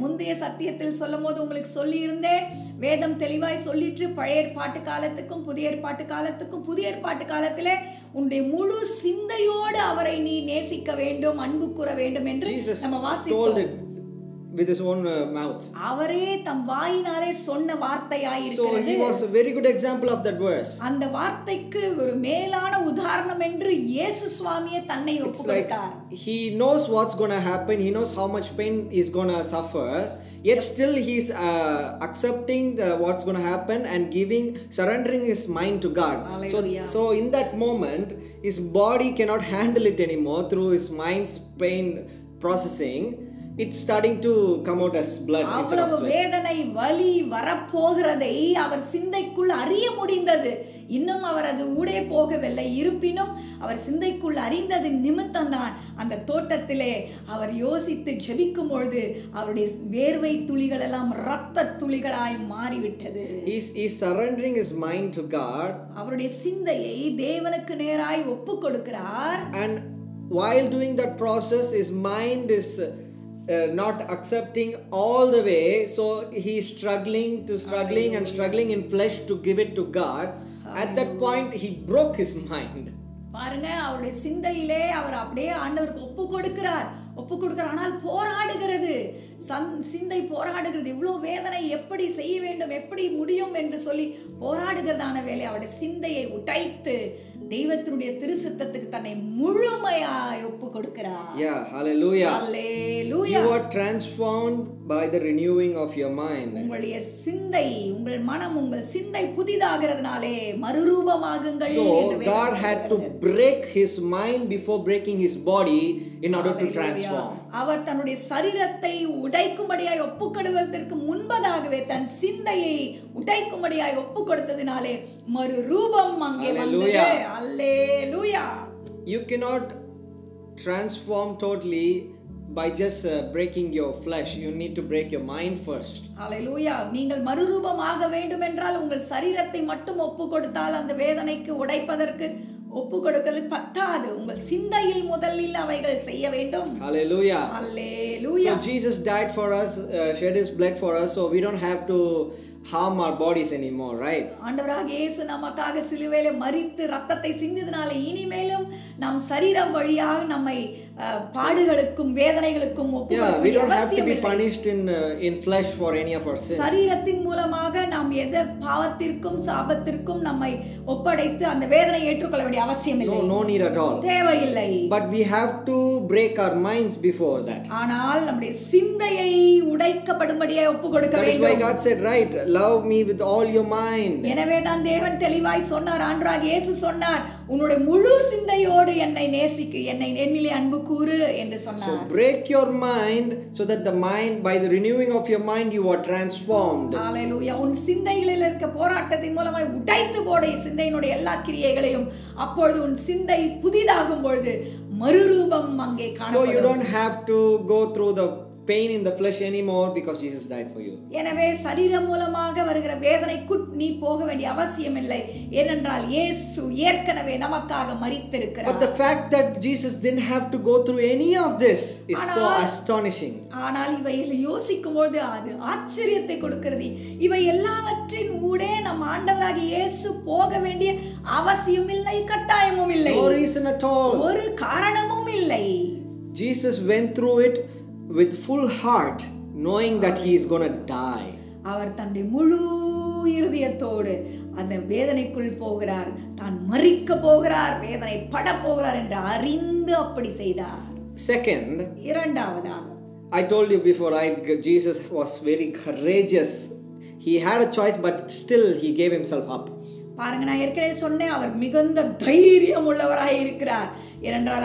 முந்தைய சத்தியத்தில் சொல்லும் போது உங்களுக்கு சொல்லி இருந்தேன், வேதம் தெளிவாய் சொல்லிட்டு பழைய ஏற்பாட்டு காலத்துக்கும் புதிய ஏற்பாட்டு காலத்துக்கும், புதிய ஏற்பாட்டு காலத்திலே உன்னுடைய முழு சிந்தையோடு அவரை நீ நேசிக்க வேண்டும், அன்பு கூற வேண்டும் என்று நம்ம வாசித்தோம். With his own mouth. அவரே தம் வாயினாலே சொன்ன வார்த்தையாய் இருக்கிறது. So he was a very good example of that verse. அந்த வார்த்தைக்கு ஒரு மேலான உதாரணம் என்று இயேசு சுவாமியே தன்னை ஒப்புக்கொடுத்தார். He knows what's going to happen, he knows how much pain he's going to suffer, yet still he's accepting what's going to happen and surrendering his mind to God. So in that moment his body cannot handle it anymore. Through his mind's pain processing, it's starting to come out as blood instead of sweat. வேதனை வலி வரப்போகிறதை அவர் சிந்தைக்குள் அறிய முடிந்தது. இன்னும் அவர் அது ஊடே போகவில்லை. இருப்பினும் அவர் சிந்தைக்குள் அறிந்தது நிமித்தம்தான் அந்த தோட்டத்திலே அவர் யோசித்து ஜெபிக்கும் பொழுது அவருடைய வேர்வை துளிகள் எல்லாம் இரத்த துளிகளாய் மாறிவிட்டது. He is surrendering his mind to God. அவருடைய சிந்தையை தேவனுக்கு நேராய் ஒப்புக் கொடுக்கிறார். And while doing that process, his mind is not accepting all the way, so he is struggling in flesh to give it to God. At that point he broke his mind. பாருங்க, அவருடைய சிந்தையிலே அவர் அப்படியே ஆண்டவருக்கு ஒப்பு கொடுக்கிறார். ஆனால் போராடுகிறது, சிந்தை போராடுகிறது. இவ்வளவு வேதனை எப்படி செய்ய வேண்டும், எப்படி முடியும் என்று சொல்லி போராடுகிறதான வேலை அவருடைய சிந்தையை உடைத்து தெய்வத்தினுடைய திருச்சித்தத்துக்கு தன்னை முழுமையாய் ஒப்பு கொடுக்கிறார். Yeah, hallelujah. Hallelujah. You are transformed by the renewing of your mind. உங்களுடைய சிந்தை, உங்கள் மனம், உங்கள் சிந்தை புதிதாகிறதுனாலே மறுரூபமாகுங்கள் என்று வேதம் God had to break his mind before breaking his body in order to transform. அவர் தன்னுடைய சரீரத்தை உடைக்கும்படியாய் ஒப்புக்கொடுவதற்கு முன்பதாகவே தன் சிந்தையை உடைக்கும்படியாய் ஒப்பு கொடுத்ததினாலே மறுரூபம் அங்கே வந்தது. அல்லேலூயா. You cannot transform totally by just breaking your flesh. You need to break your mind first. Hallelujah. நீங்கள் மறுரூபமாக வேண்டும் என்றால் உங்கள் சரீரத்தை மட்டும் ஒப்பு கொடுத்தால் அந்த வேதனைக்கு உடைப்பதற்கு ஒப்பு கொடுக்கிறது பத்தாது. உங்கள் சிந்தையில் முதலில் அவைகள் செய்ய வேண்டும். Hallelujah. Hallelujah. So Jesus died for us, shed his blood for us, so we don't have to harm our bodies anymore, right? ஆண்டவராகிய இயேசு நமக்காக சிலுவையிலே மரித்து இரத்தத்தை சிந்தியதனால இனிமேலும் நம் சரீரம் வழியாக நம்மை பாடுகளுக்கும் வேதனைகளுக்கும் ஒப்பு கொடுக்க we don't have to be punished in flesh for any of our sins. சரீரத்தின் மூலமாக நாம் எந்த பாவத்திற்கும் சாபத்திற்கும் நம்மை ஒப்படைத்து அந்த வேதனை ஏற்றுக்கொள்ள வேண்டிய அவசியம் இல்லை. No need at all. தேவையில்லை. But we have to break our minds before that. ஆனால் நம்முடைய சிந்தையை உடைக்கப்படும்படியாய் ஒப்பு கொடுக்க வேண்டும். That is why God said, right, love me with all your mind. எனவே தான் தேவன் தெளிவாய் சொன்னார், ஆண்டவராகிய இயேசு சொன்னார், உன்னுடைய முழு சிந்தையோடு என்னை நேசிக்க, என்னிலே அன்பு கூறு என்று சொன்னார். So break your mind so that the mind, by the renewing of your mind, you are transformed. Hallelujah. உன் சிந்தைகளில் இருக்க போராட்டத்தின் மூலமாய் உடைத்து போட சிந்தையினுடைய எல்லா கிரியைகளையும், அப்பொழுது உன் சிந்தை புதிதாகும் பொழுது மறுரூபம் அங்கே காணப்படும். So you don't have to go through the pain in the flesh anymore because Jesus died for you. எனவே சரீரம் மூலமாக வருகிற வேதனைக்கு நீ போக வேண்டிய அவசியம் இல்லை. ஏனென்றால் இயேசு ஏற்கனவே நமக்காக மரித்திருக்கிறார். But the fact that Jesus didn't have to go through any of this is so astonishing. ஆனால் இவைகளை யோசிக்கும்போது அது ஆச்சரியத்தை கொடுக்கிறது. இவை எல்லாவற்றின் ஊடே நம் ஆண்டவராகிய இயேசு போக வேண்டிய அவசியம் இல்லை, கட்டாயமும் இல்லை. No reason at all. ஒரு காரணமும் இல்லை. Jesus went through it with full heart, knowing that he is going to die. அவர் தன்னுடைய முழு இருதயத்தோடு அந்த வேதனைக்குள் போகிறார், தான் மரிக்க போகிறார், வேதனை பட போகிறார் என்று அறிந்து அப்படி செய்தார். Second, இரண்டாவதாக, I told you before, Jesus was very courageous. He had a choice, but still he gave himself up. பாருங்க, நான் ஏற்கனவே சொன்னேன், அவர் மிகுந்த தைரியம் உள்ளவராய் இருக்கிறார். ஏனென்றால்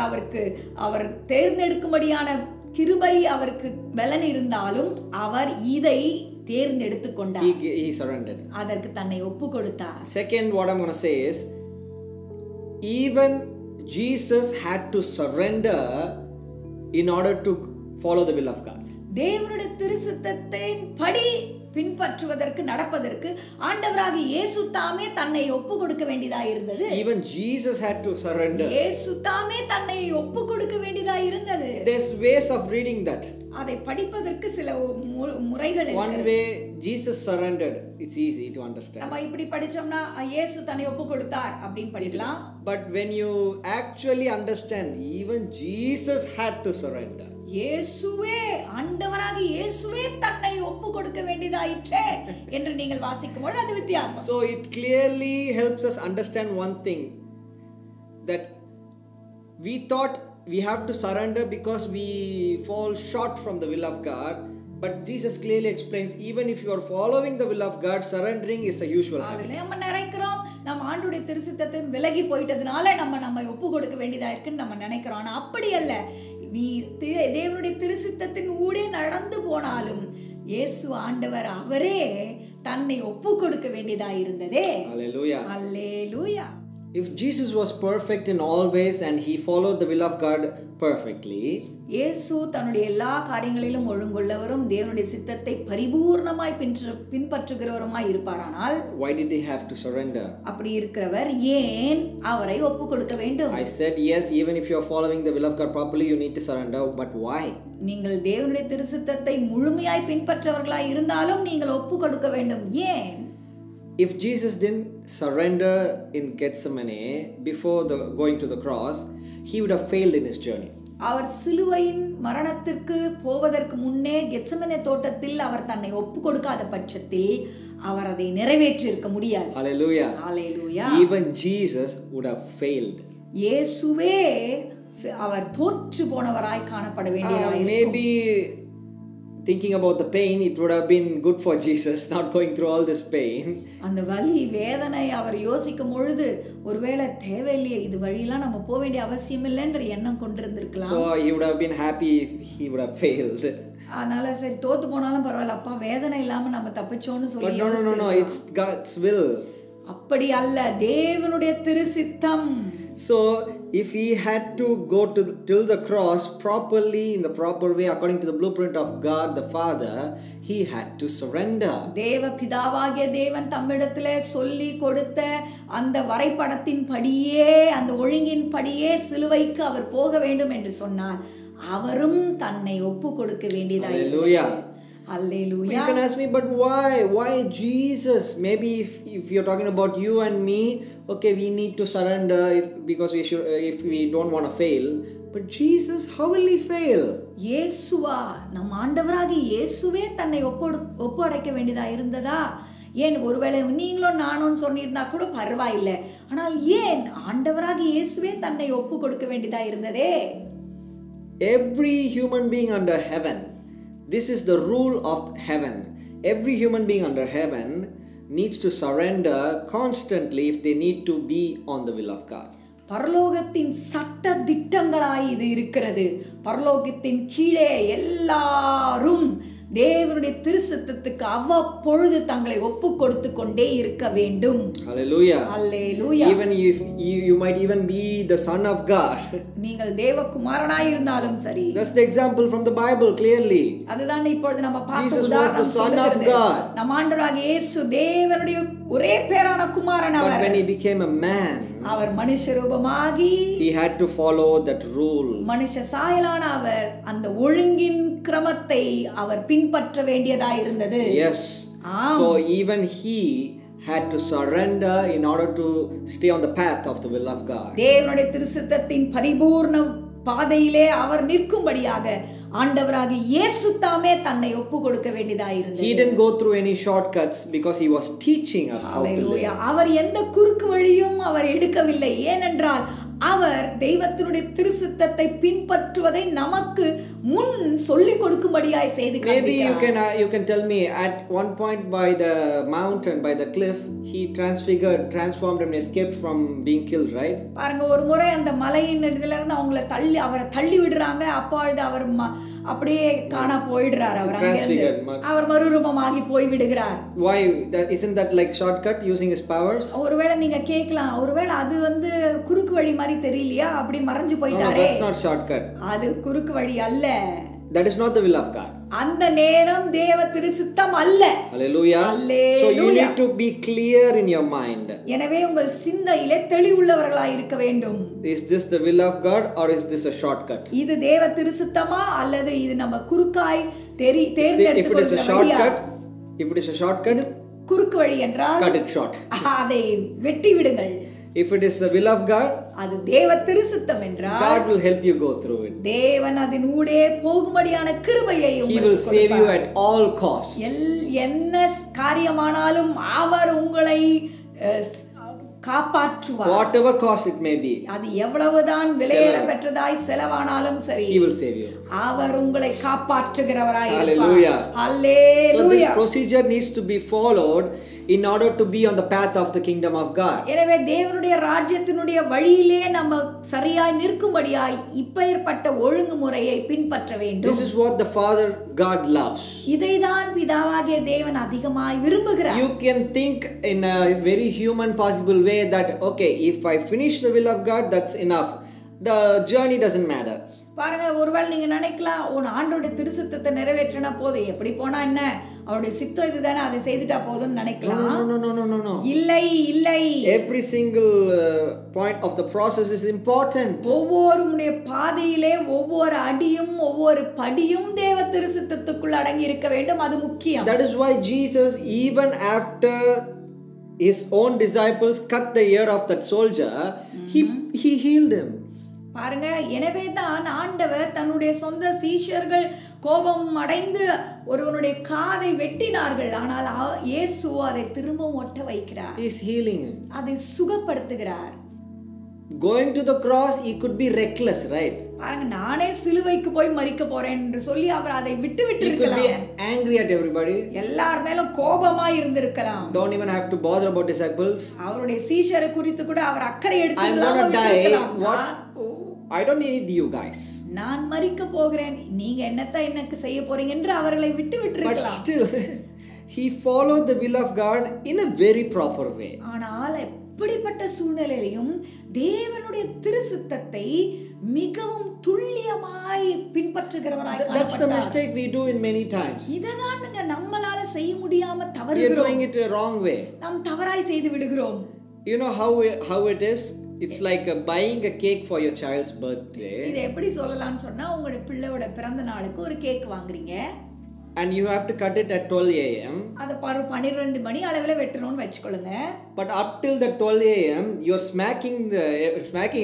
அவர் தேர்ந்தெடுக்கும்படியான கிருபை அவருக்கு பலன் இருந்தாலும் அவர் இதை தேர்ந்தெடுத்து கொண்டார். He surrendered. அதற்கு தன்னை ஒப்பு கொடுத்தார். Second, what I'm going to say is, even Jesus had to surrender in order to follow the will of God. தேவனுடைய திருச்சித்தத்தின் படி பின்பற்றுவதற்கு நடப்பதற்கு ஆண்டவராகிய இயேசு தாமே தன்னை ஒப்பு கொடுக்க வேண்டியதாக இருந்தது. Even Jesus had to surrender. இயேசு தாமே தன்னை ஒப்பு கொடுக்க வேண்டியதாக இருந்தது. There's ways of reading that. அதை படிப்பதற்கு சில முறைகள் இருக்கிறது. One way Jesus surrendered, it's easy to understand. நம்ம இப்படி படிச்சோம்னா இயேசு தன்னை ஒப்பு கொடுத்தார் அப்படினு படிக்கலாம். But when you actually understand, even Jesus had to surrender. இயேசுவே, ஆண்டவராகிய இயேசுவே தன்னை ஒப்பு கொடுக்க வேண்டியதாயிற்றே என்று நீங்கள் வாசிக்கும்போது அது வித்தியாசம். So it clearly helps us understand one thing, that we thought we have to surrender because we fall short from the will of God, but Jesus clearly explains, even if you are following the will of God, surrendering is a usual habit. நம்ம நினைக்கிறோம் நம்ம ஆண்டவருடைய திருச்சித்தத்தை விலகி போயிட்டதனால நம்ம ஒப்பு கொடுக்க வேண்டியதா இருக்குன்னு நம்ம நினைக்கிறோம். ஆனா அப்படி அல்ல. நீ தேவனுடைய திருச்சித்தத்தின் ஊடே நடந்து போனாலும் இயேசு ஆண்டவர் அவரே தன்னை ஒப்பு கொடுக்க வேண்டியதா இருந்ததே. Hallelujah. Hallelujah. If Jesus was perfect in all ways and he followed the will of God perfectly, இயேசு தன்னுடைய எல்லா காரியங்களிலும் ஒழுங்குள்ளவரும் தேவனுடைய சித்தத்தை பரிபூர்ணமாய் பின்பற்றுகிறவருமாய் இருப்பாரானால், why did he have to surrender? அப்படி இருக்கிறவர் ஏன் அவரை ஒப்பு கொடுக்க வேண்டும்? I said yes, even if you are following the will of God properly, you need to surrender, but why? நீங்கள் தேவனுடைய திருச்சித்தத்தை முழுமையாய் பின்பற்றவர்களாய் இருந்தாலும் நீங்கள் ஒப்பு கொடுக்க வேண்டும். ஏன்? If Jesus didn't surrender in Gethsemane before going to the cross, he would have failed in his journey. அவர் சிலுவையின் மரணத்திற்கு போவதற்கு முன்னே கெத்செமனே தோட்டத்தில் அவர் தன்னை ஒப்பு கொடுக்காத பட்சத்தில் அவர் அதை நிறைவேற்றி இருக்க முடியாது. Hallelujah. Hallelujah. Even Jesus would have failed. இயேசுவே அவர் தோற்று போனவராய் காணப்பட வேண்டியதாயிருக்கும். Maybe thinking about the pain, it would have been good for Jesus not going through all this pain. அந்த வலி வேதனை அவர் யோசிக்கும் பொழுது ஒருவேளை தேவையில்லையே, இது வழியெல்லாம் நம்ம போக வேண்டிய அவசியம் இல்லைன்ற எண்ணம் கொண்டிருந்திருக்கலாம். So he would have been happy if he would have failed. அதனால சரி தோத்து போனாலும் பரவாயில்ல, அப்பா வேதனை இல்லாம நம்ம தப்பிச்சோன்னு சொல்லி. But no, it's God's will. அப்படி அல்ல, தேவனுடைய திருச்சித்தம். So if he had to go till the cross properly, in the proper way, according to the blueprint of God the Father, he had to surrender. தேவ பிதாவாகிய தேவன் தம்மிடத்திலே சொல்லி கொடுத்த அந்த வரைபடத்தின் படியே, அந்த ஒழுங்கின் படியே சிலுவைக்கு அவர் போக வேண்டும் என்று சொன்னார். அவரும் தன்னை ஒப்பு கொடுக்க வேண்டியதாயிருந்தது. Hallelujah. You can ask me, but why Jesus? Maybe if you're talking about you and me, okay, we need to surrender because if we don't want to fail. But Jesus, how will he fail? இயேசுவா, நம் ஆண்டவராகிய இயேசுவே தன்னை ஒப்பு அடைக்க வேண்டியதா இருந்ததா? ஏன் ஒருவேளை நீங்களும் நானும் சொன்னிருந்தா கூட பரவாயில்லை. ஆனால் ஏன் ஆண்டவராகிய இயேசுவே தன்னை ஒப்பு கொடுக்க வேண்டியதா இருந்ததே? Every human being under heaven, this is the rule of heaven. Every human being under heaven needs to surrender constantly if they need to be on the will of God. பரலோகத்தின் சட்ட திட்டங்களாய் இது இருக்கிறது. பரலோகத்தின் கீழே எல்லாரும் தேவனுடைய திருச்சித்தத்துக்கு அவ்வப்பொழுது தங்களை ஒப்பு கொடுத்து கொண்டே இருக்க வேண்டும். Hallelujah. Hallelujah. Even if you might even be the son of God. நீங்கள் தேவகுமாரனாய் இருந்தாலும் சரி. That's the example from the Bible clearly. அதுதான் இப்பொழுது நம்ம பார்த்த Jesus was உதாரணம் the son of சொல்லுகிறது. God. நம் ஆண்டவராகிய இயேசு தேவனுடைய ஒரே பேரான குமாரன் But our. when he became a man, அவர் மனுஷ ரூபமாகி he had to follow that rule. மனுஷ சாயலான அவர் அந்த ஒழுங்கின் கிரமத்தை அவர் பின்பற்ற வேண்டியதா இருந்தது. Yes. So even he had to surrender in order to stay on the path of the will of God. தேவனுடைய திருச்சித்தத்தின் பரிபூர்ண பாதையிலே அவர் நிற்கும்படியாக ஆண்டவராகிய இயேசு தாமே தன்னை ஒப்பு கொடுக்க வேண்டியதா இருந்தது. He didn't go through any shortcuts because he was teaching us how to live. அவர் எந்த குறுக்கு வழியும் அவர் எடுக்கவில்லை. ஏனென்றால் அவர் தெய்வத்தினுடைய திருச்சித்தத்தை பின்பற்றுவதை நமக்கு முன் சொல்லிக் கொடுக்கும்படியாய் செய்து காண்பிக்கிறார். Maybe you can tell me at one point by the mountain, by the cliff, he transformed and escaped from being killed, right? பாருங்க, ஒரு முறை அந்த மலையின் இடத்துல இருந்து அவரை தள்ளி விடுறாங்க. அப்பொழுது அவர் அப்படியே காணா போயிடுறார். அவர் மறுரூபமாகி போய் விடுகிறார். Why? Isn't that like shortcut using his powers? ஒருவேளை நீங்க கேட்கலாம், ஒருவேளை அது குறுக்கு வழி மாதிரி தெரியலையா, அப்படி மறைஞ்சு போயிட்டாரே. That's not shortcut. அது குறுக்கு வழி அல்ல. That is not the will of God. அந்த நேரம் தேவ திருச்சித்தம் அல்ல. Hallelujah. So you need to be clear in your mind. எனவே உங்கள் சிந்தையிலே தெளிவுள்ளவர்களாய் இருக்க வேண்டும். Is this the will of God or is this a shortcut? இது தேவ திருச்சித்தமா அல்லது இது நம்ம குறுக்காய் தேர்ந்தெடுத்து if it is a shortcut, குறுக்கு வழி என்றால் cut it short. அதை வெட்டி விடுங்கள். If it is the will of God, அது தேவ திருச்சித்தம் என்றால் God will help you go through it. தேவன் அதன் ஊடே போகும்படியான கிருபையை He will save you at all costs. என்ன காரியமானாலும் அவர் உங்களை காப்பாற்றுவார். Whatever cost it may be. அது எவ்வளவுதான் விலையேற பெற்றதாய் செலவானாலும் சரி. He will save you. அவர் உங்களை காப்பாற்றுகிறவராய் இருப்பார். Hallelujah. Hallelujah. So this procedure needs to be followed in order to be on the path of the kingdom of God. எனவே தேவனுடைய ராஜ்யத்தினுடைய வழியிலே நம்ம சரியாய் நிற்கும்படியாய் இப்பேற்பட்ட ஒழுங்குமுறையை பின்பற்ற வேண்டும். This is what the Father God loves. இதைதான் பிதாவாகிய தேவன் அதிகமாய் விரும்புகிறார். You can think in a very human possible way that okay, if I finish the will of God, that's enough. The journey doesn't matter. பாருங்க, ஒருவேளை நீங்க நினைக்கலாம், உன் ஆண்டோட திருச்சித்தத்தை நிறைவேற்றினா போதும், எப்படி போனா என்ன, அவருடைய சித்தம் இதுதானே, அதை செய்துட்டா போதும்னு நினைக்கலாம். No. இல்லை. Every single point of the process is important. ஒவ்வொருடைய பாதையிலே ஒவ்வொரு அடியும் ஒவ்வொரு படியும் தேவ திருச்சித்தத்துக்குள் அடங்கி இருக்க வேண்டும். அது முக்கியம். That is why Jesus, even after his own disciples cut the ear of that soldier, he healed him. பாருங்க, எனவே தான் ஆண்டவர் தன்னுடைய சொந்த சீஷர்கள் கோபம் அடைந்து ஒருவனுடைய காதை வெட்டினார்கள். ஆனால் இயேசு அதை திரும்பவும் ஒட்ட வைக்கிறார். He is healing him. அதை சுகப்படுத்துகிறார். Going to the cross, he could be reckless, right? பாருங்க, நானே சிலுவைக்கு போய் மரிக்க போறேன் என்று சொல்லி அவர் அதை விட்டு இருக்கலாம். He could be angry at everybody. எல்லார் மேலும் கோபமா இருந்திருக்கலாம். Don't even have to bother about disciples. அவருடைய சீஷரை குறித்து கூட அவர் அக்கறை எடுத்துக்கலாம். I'm gonna die. I don't need you guys. நான் மரிக்க போகிறேன், நீங்க எனக்கு செய்ய போறீங்க என்று அவர்களை விட்டு இருக்கலாம். But still he followed the will of God in a very proper way. ஆனால் எப்படிப்பட்ட சூழ்நிலையிலும் தேவனுடைய திருச்சித்தத்தை மிகவும் துல்லியமாய் பின்பற்றுகிறவராய் காணப்பட்டார். That's the mistake we do in many times. இததான் நம்மளால செய்ய முடியாம தவறுகிறோம். We are doing it a wrong way. நாம் தவறாய் செய்து விடுகிறோம். You know how it is? It's like buying a cake for your child's birthday. இது எப்படி சொல்லலாம்னு சொன்னா, உங்களுடைய பிள்ளையோட பிறந்த நாளுக்கு ஒரு கேக் வாங்குறீங்க. And you have to cut it at 12 a.m. அத 12 மணி அளவுல வெட்டணும்னு வெச்சுக்கொள்ளுங்க. But up till the 12 a.m. you're smacking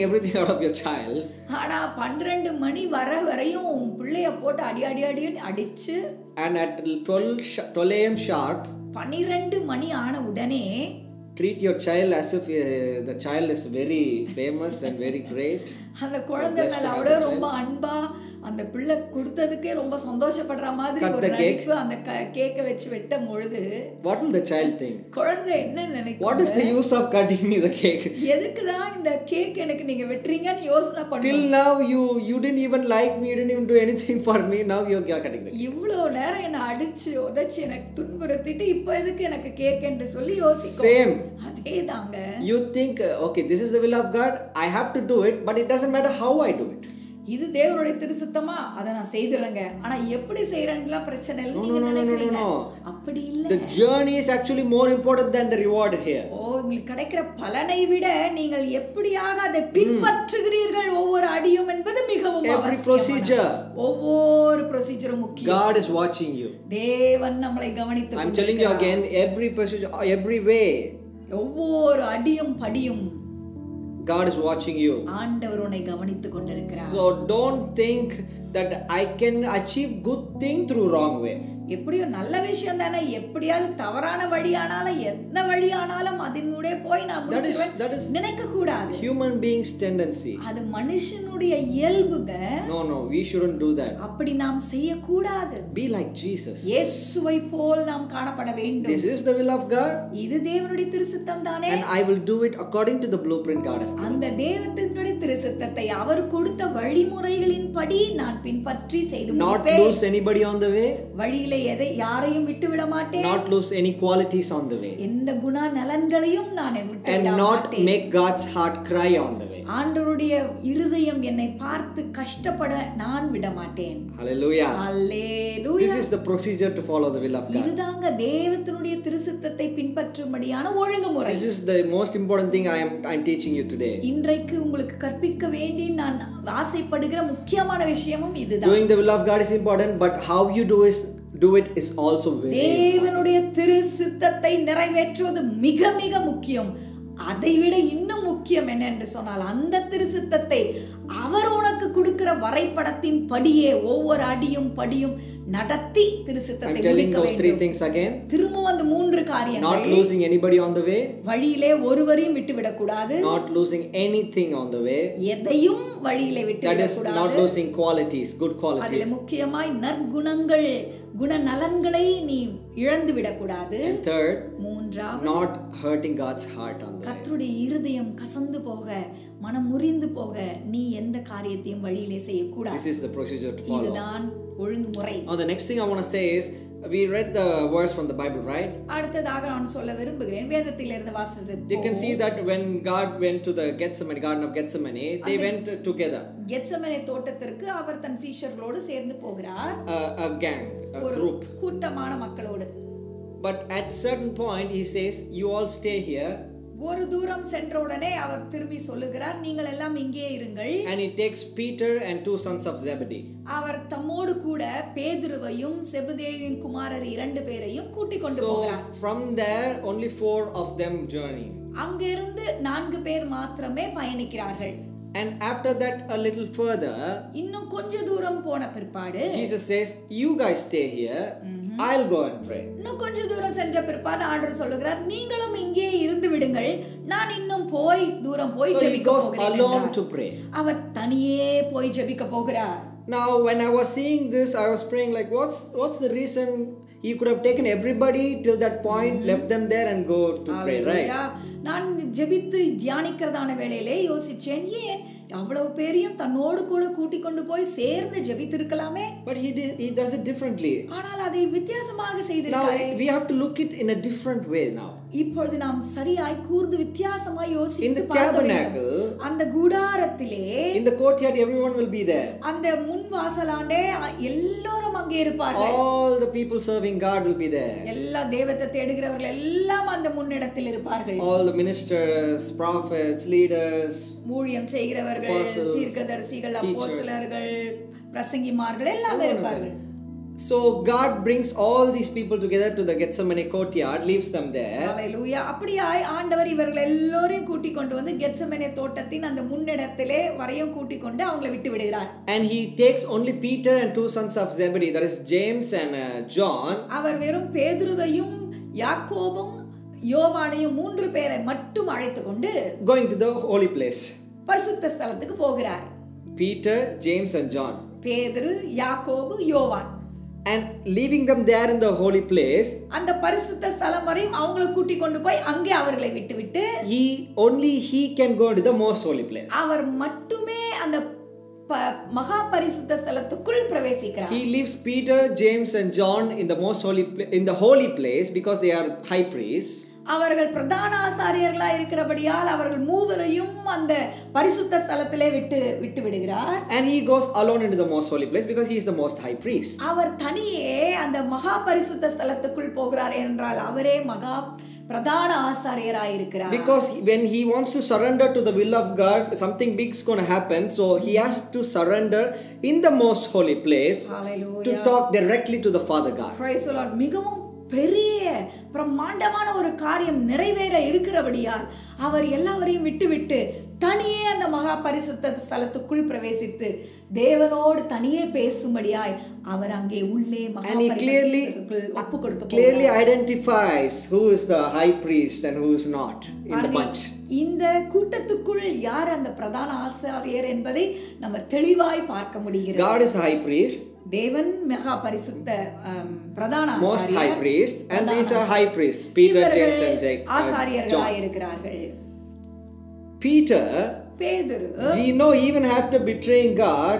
everything out of your child. ஆனா 12 மணி வரையும் பிள்ளைய போட்டு அடி அடிச்சு, and at 12 a.m. sharp 12 மணி ஆன உடனே treat your child as if the child is very famous and very great. அந்த குழந்தை மேல அவ்வளவு ரொம்ப அன்பா அந்த பிள்ளை கொடுத்ததுக்கே ரொம்ப சந்தோஷப்படுற மாதிரி Cut ஒரு the cake. நடிப்பு அந்த கேக்கை வச்சு வெட்டும் பொழுது What will the child think? குழந்தை என்ன நினைக்கும்? What is the use of cutting me the cake? எதுக்கு தான் இந்த கேக் எனக்கு நீங்க வெட்டுறீங்கன்னு யோசனை Till பண்ணும். now you didn't even like me, you didn't even do anything for me. Now you're cutting the cake. இவ்வளோ நேரம் என்ன அடிச்சு உதைச்சு எனக்கு துன்புறுத்திட்டு இப்போ எதுக்கு எனக்கு கேக் என்று சொல்லி யோசிக்கும். Same. அதேதாங்க. You think, okay, this is the will of God. I have to do it, but it doesn't matter how I do it. இது தேவனுடைய திருசுத்தமா அதை நான் செய்துறேங்க. ஆனா எப்படி செய்யறேன்லாம் பிரச்சனை இல்லை நீங்க நினைக்கிறீங்க. அப்படி இல்ல. The journey is actually more important than the reward here. உங்களுக்கு கிடைக்கிற பலனை விட நீங்கள் எப்படியாக அதை பின்பற்றுகிறீர்கள் ஒவ்வொரு அடியும் என்பது மிகவும் அவசியம். ஒவ்வொரு ப்ரொசீஜரும் முக்கியம். God is watching you. தேவன் நம்மளை கவனித்து I'm telling you again, every procedure, every way. ஒவ்வொரு அடியும் படியும் God is watching you. ஆண்டவர் உன்னை கவனித்துக் கொண்டிருக்கிறார். So don't think that I can achieve good thing through wrong way. எப்படியோ நல்ல விஷயம் தானே, எப்படியாவது தவறான வழியானாலும் எந்த வழியானாலும் அதனூடே போய் நான் முடிச்சிருவேன் நினைக்க கூடாது. Human beings tendency. அது மனுஷனுடைய இயல்புங்க. No, we shouldn't do that. அப்படி நாம் செய்ய கூடாது. Be like Jesus. இயேசுவை போல் நாம் காணப்பட வேண்டும். This is the will of God. இது தேவனுடைய திருச்சித்தம் தானே. And I will do it according to the blueprint God has given. அந்த தேவனுடைய திருச்சித்தத்தை அவர் கொடுத்த வழிமுறைகளின்படி நான் பின்பற்றி செய்து முடிப்பேன். Not lose anybody on the way. வழியிலே யாரையும் விட்டு விட மாட்டேன். Not lose any qualities on the way. எந்த குணநலன்களையும் நான் விட்டு விட மாட்டேன். And not make God's heart cry on the way. ஆண்டவருடைய இருதயம் என்னை பார்த்து கஷ்டப்பட நான் விட மாட்டேன். Hallelujah. Hallelujah. This is the procedure to follow the will of God. இதுதாங்க தேவனுடைய திருச்சித்தத்தை பின்பற்றும்படியான ஒழுங்குமுறை. This is the most important thing I'm teaching you today. இன்றைக்கு உங்களுக்கு கற்பிக்க வேண்டி நான் ஆசைப்படுகிற முக்கியமான விஷயமும் இதுதான். Doing the will of God is important, but how you do it is also very important. தேவனுடைய திருச்சித்தத்தை நிறைவேற்றுவது மிக மிக முக்கியம். அதைவிட இன்னும் முக்கியம் என்ன என்று சொன்னால் அந்த திருச்சித்தத்தை அவர் உனக்கு கொடுக்கிற வரைபடத்தின் படியே ஒவ்வொரு அடியும் படியும் நடத்தி திருச்சித்தத்தை முடிக்க வேண்டும். திரும்ப அந்த மூன்று காரியங்கள். Not losing anybody on the way. வழியிலே ஒருவரையும் விட்டு விட கூடாது. Not losing anything on the way. எதையும் வழியிலே விட்டு விட கூடாது. Not losing qualities, good qualities. அதிலே முக்கியமாய் நற்குணங்கள் குணநலன்களை நீ இழந்து விட கூடாது. And third, மூன்றாவது, not hurting God's heart on the way. கர்த்தருடைய இருதயம் கசந்து போக மனம் முறிந்து போக நீ எந்த காரியத்தையும் வழியிலே செய்ய கூடாது. This is the procedure to follow. இதுதான் ஒழுங்குமுறை. Now the next thing I want to say is, we read the verse from the Bible, right? அடுத்ததாக நான் சொல்ல விரும்புகிறேன் வேதத்திலிருந்து வாசித்தது. You can see that when God went to the Garden of Gethsemane, they went together. Gethsemane தோட்டத்திற்கு அவர் தன் சீஷர்களோடு சேர்ந்து போகிறார். A gang, a group. கூட்டமான மக்களோடு. But at certain point he says, you all stay here. ஒரு தூரம் சென்ற உடனே அவர் திரும்பி சொல்லுகிறார், நீங்கள் எல்லாம் இங்கே இருங்கள். And he takes Peter and two sons of Zebedee. அவர் தம்மோடு கூட பேதுருவையும் செபதேயுவின் குமாரர் 2 பேரையும் கூட்டிக் கொண்டு போகிறார். So from there only 4 of them journey. அங்கிருந்து 4 பேர் மாத்திரமே பயணிக்கிறார்கள். And after that a little further, இன்னும் கொஞ்ச தூரம் போன பிற்பாடு Jesus says, you guys stay here. I'll go and pray. இன்னும் கொஞ்ச தூரம் சென்ற பிற்பாடு ஆண்டவர் சொல்லுகிறார், நீங்களும் இங்கே இருந்து விடுங்கள், நான் இன்னும் தூரம் போய் ஜெபிக்க போகிறேன். So he goes alone to pray. அவர் தனியே போய் ஜெபிக்க போகிறார். Now when I was seeing this, I was praying like, what's the reason he could have taken everybody till that point, left them there and go to pray, right? நான் ஜெபித்து தியானிக்கிறதான வேளையிலே யோசிச்சேன், ஏன் அவ்வளவு பேரையும் தன்னோடு கூட கூட்டிக் கொண்டு போய் சேர்ந்து ஜெபித்திருக்கலாமே. But he does it differently. ஆனால் அதை வித்தியாசமாக செய்திருக்காரே. Now we have to look it in a different way now. இப்பொழுது நாம் சரியாய் கூர்ந்து வித்தியாசமாய் யோசித்து பார்க்க வேண்டும். அந்த கூடாரத்திலே, in the courtyard everyone will be there. அந்த முன் வாசலாண்டே எல்லோரும் அங்கே இருப்பார்கள். All the people serving God will be there. எல்லா தெய்வத்தை தேடுகிறவர்கள் எல்லாம் அந்த முன்னிடத்தில் இருப்பார்கள். All the ministers, prophets, leaders, ஊழியம் செய்கிறவர்கள், தீர்க்கதரிசிகள், அப்போஸ்தலர்கள், பிரசங்கிமார்கள் எல்லாம் இருப்பார்கள். So God brings all these people together to the Gethsemane courtyard, leaves them there. Hallelujah. அப்படியாய் ஆண்டவர் இவர்கள் எல்லோரையும் கூட்டிக் கொண்டு வந்து கெத்செமனே தோட்டத்தின் அந்த முன்னிடத்திலே வரையும் கூட்டிக் கொண்டு அவங்களை விட்டு விடுகிறார். And he takes only Peter and two sons of Zebedee, that is James and John. அவர் வெறும் பேதுருவையும் யாக்கோபும் யோவானையும் 3 பேரை மட்டும் அழைத்து கொண்டு going to the holy place. பரிசுத்த ஸ்தலத்துக்கு போகிறார். Peter, James and John. பேதுரு, யாக்கோபு, யோவான். And leaving them there in the holy place, அந்த பரிசுத்த ஸ்தலம் வரையும் அவங்களை கூட்டி கொண்டு போய் அங்கே அவர்களை விட்டுவிட்டு only he can go to the most holy place. அவர் மட்டுமே அந்த மகா பரிசுத்த ஸ்தலத்துக்குள் பிரவேசிக்கிறார். He leaves Peter, James and John in the most holy in the holy place because they are high priests. அவர்கள் பிரதான ஆசாரியர்களாய் இருக்கிறபடியால் அவர்கள் மூவரையும் அந்த பரிசுத்த ஸ்தலத்திலே விட்டு விடுகிறார். And he goes alone into the most holy place because he is the most high priest. அவர் தனியே அந்த மகா பரிசுத்த ஸ்தலத்துக்குள் போகிறார் என்றால் அவரே மகா பிரதான ஆசாரியராய் இருக்கிறார். Because when he wants to surrender to the will of God, something big is going to happen, so he has to surrender in the most holy place. Hallelujah. To talk directly to the Father God. Praise the Lord. மிகவும் பெரிய பிரம்மாண்டமான ஒரு காரியம் நிறைவேற இருக்கிறபடியால் அவர் எல்லாவரையும் விட்டுவிட்டு தனியே அந்த மகா பரிசுத்த ஸ்தலத்துக்குள் பிரவேசித்து தேவனோடு தனியே பேசும்படியாய் அவர் அங்கே உள்ளே மகா பரிசுத்தத்துக்குள் ஒப்புக்கொடுக்க clearly identifies who is the high priest and who is not in the bunch. இந்த கூட்டத்துக்குள் யார் அந்த பிரதான ஆசாரியர் என்பதை நம்ம தெளிவாய் பார்க்க முடிகிறது. God is the high priest. தேவன் மகா பரிசுத்த பிரதான ஆசாரியர், most high priest, and these are high priests, Peter, James and John. ஆசாரியர்களாய் இருக்கிறார்கள். Peter, பேதுரு, we know even after betraying God,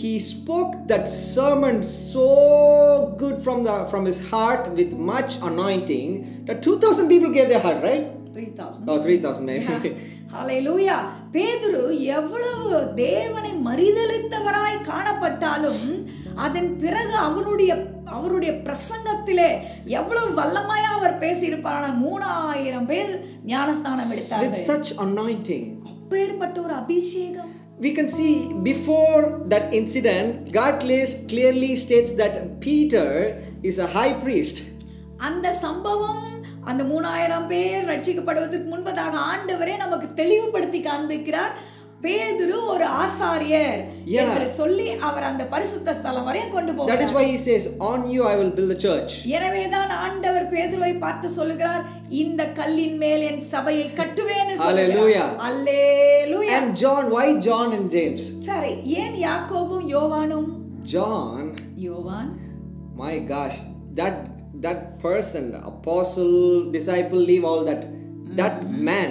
he spoke that sermon so good from his heart with much anointing that 2,000 people gave their heart, right? 3,000. Oh, 3,000 maybe. ஹல்லேலூயா. பேதுரு எவ்வளவு தேவனை மரிதலித்தவராய் காணப்பட்டாலும் அதன் பிறகு அவருடைய பிரசங்கத்திலே எவ்வளவு வல்லமையா அவர் பேசியிருப்பார். 3,000 பேர் ஞானஸ்நானம் எடுத்தார்கள். With such anointing. அப்பேற்பட்ட ஒரு அபிஷேகம். We can see before that incident, God clearly states that Peter is a high priest. அந்த சம்பவம் அந்த 3,000 பேர் ரட்சிக்கப்படுவதற்கு முன்பதாக ஆண்டவரே நமக்கு தெளிவுபடுத்தி காண்பிக்கிறார். பேதுரு ஒரு ஆசாரியர் என்று சொல்லி அவர் அந்த பரிசுத்த ஸ்தலம் வரை கொண்டு போகிறார். That is why he says, on you I will build the church. எனவேதான் ஆண்டவர் பேதுருவை பார்த்து சொல்லுகிறார், இந்த கல்லின் மேல் என் சபையை கட்டுவேன்னு சொல்லுகிறார். Hallelujah. Hallelujah. And John, why John and James? சரி, ஏன் யாக்கோபும் யோவானும்? John, யோவான், my gosh, that person, apostle, disciple, leave all that. That man,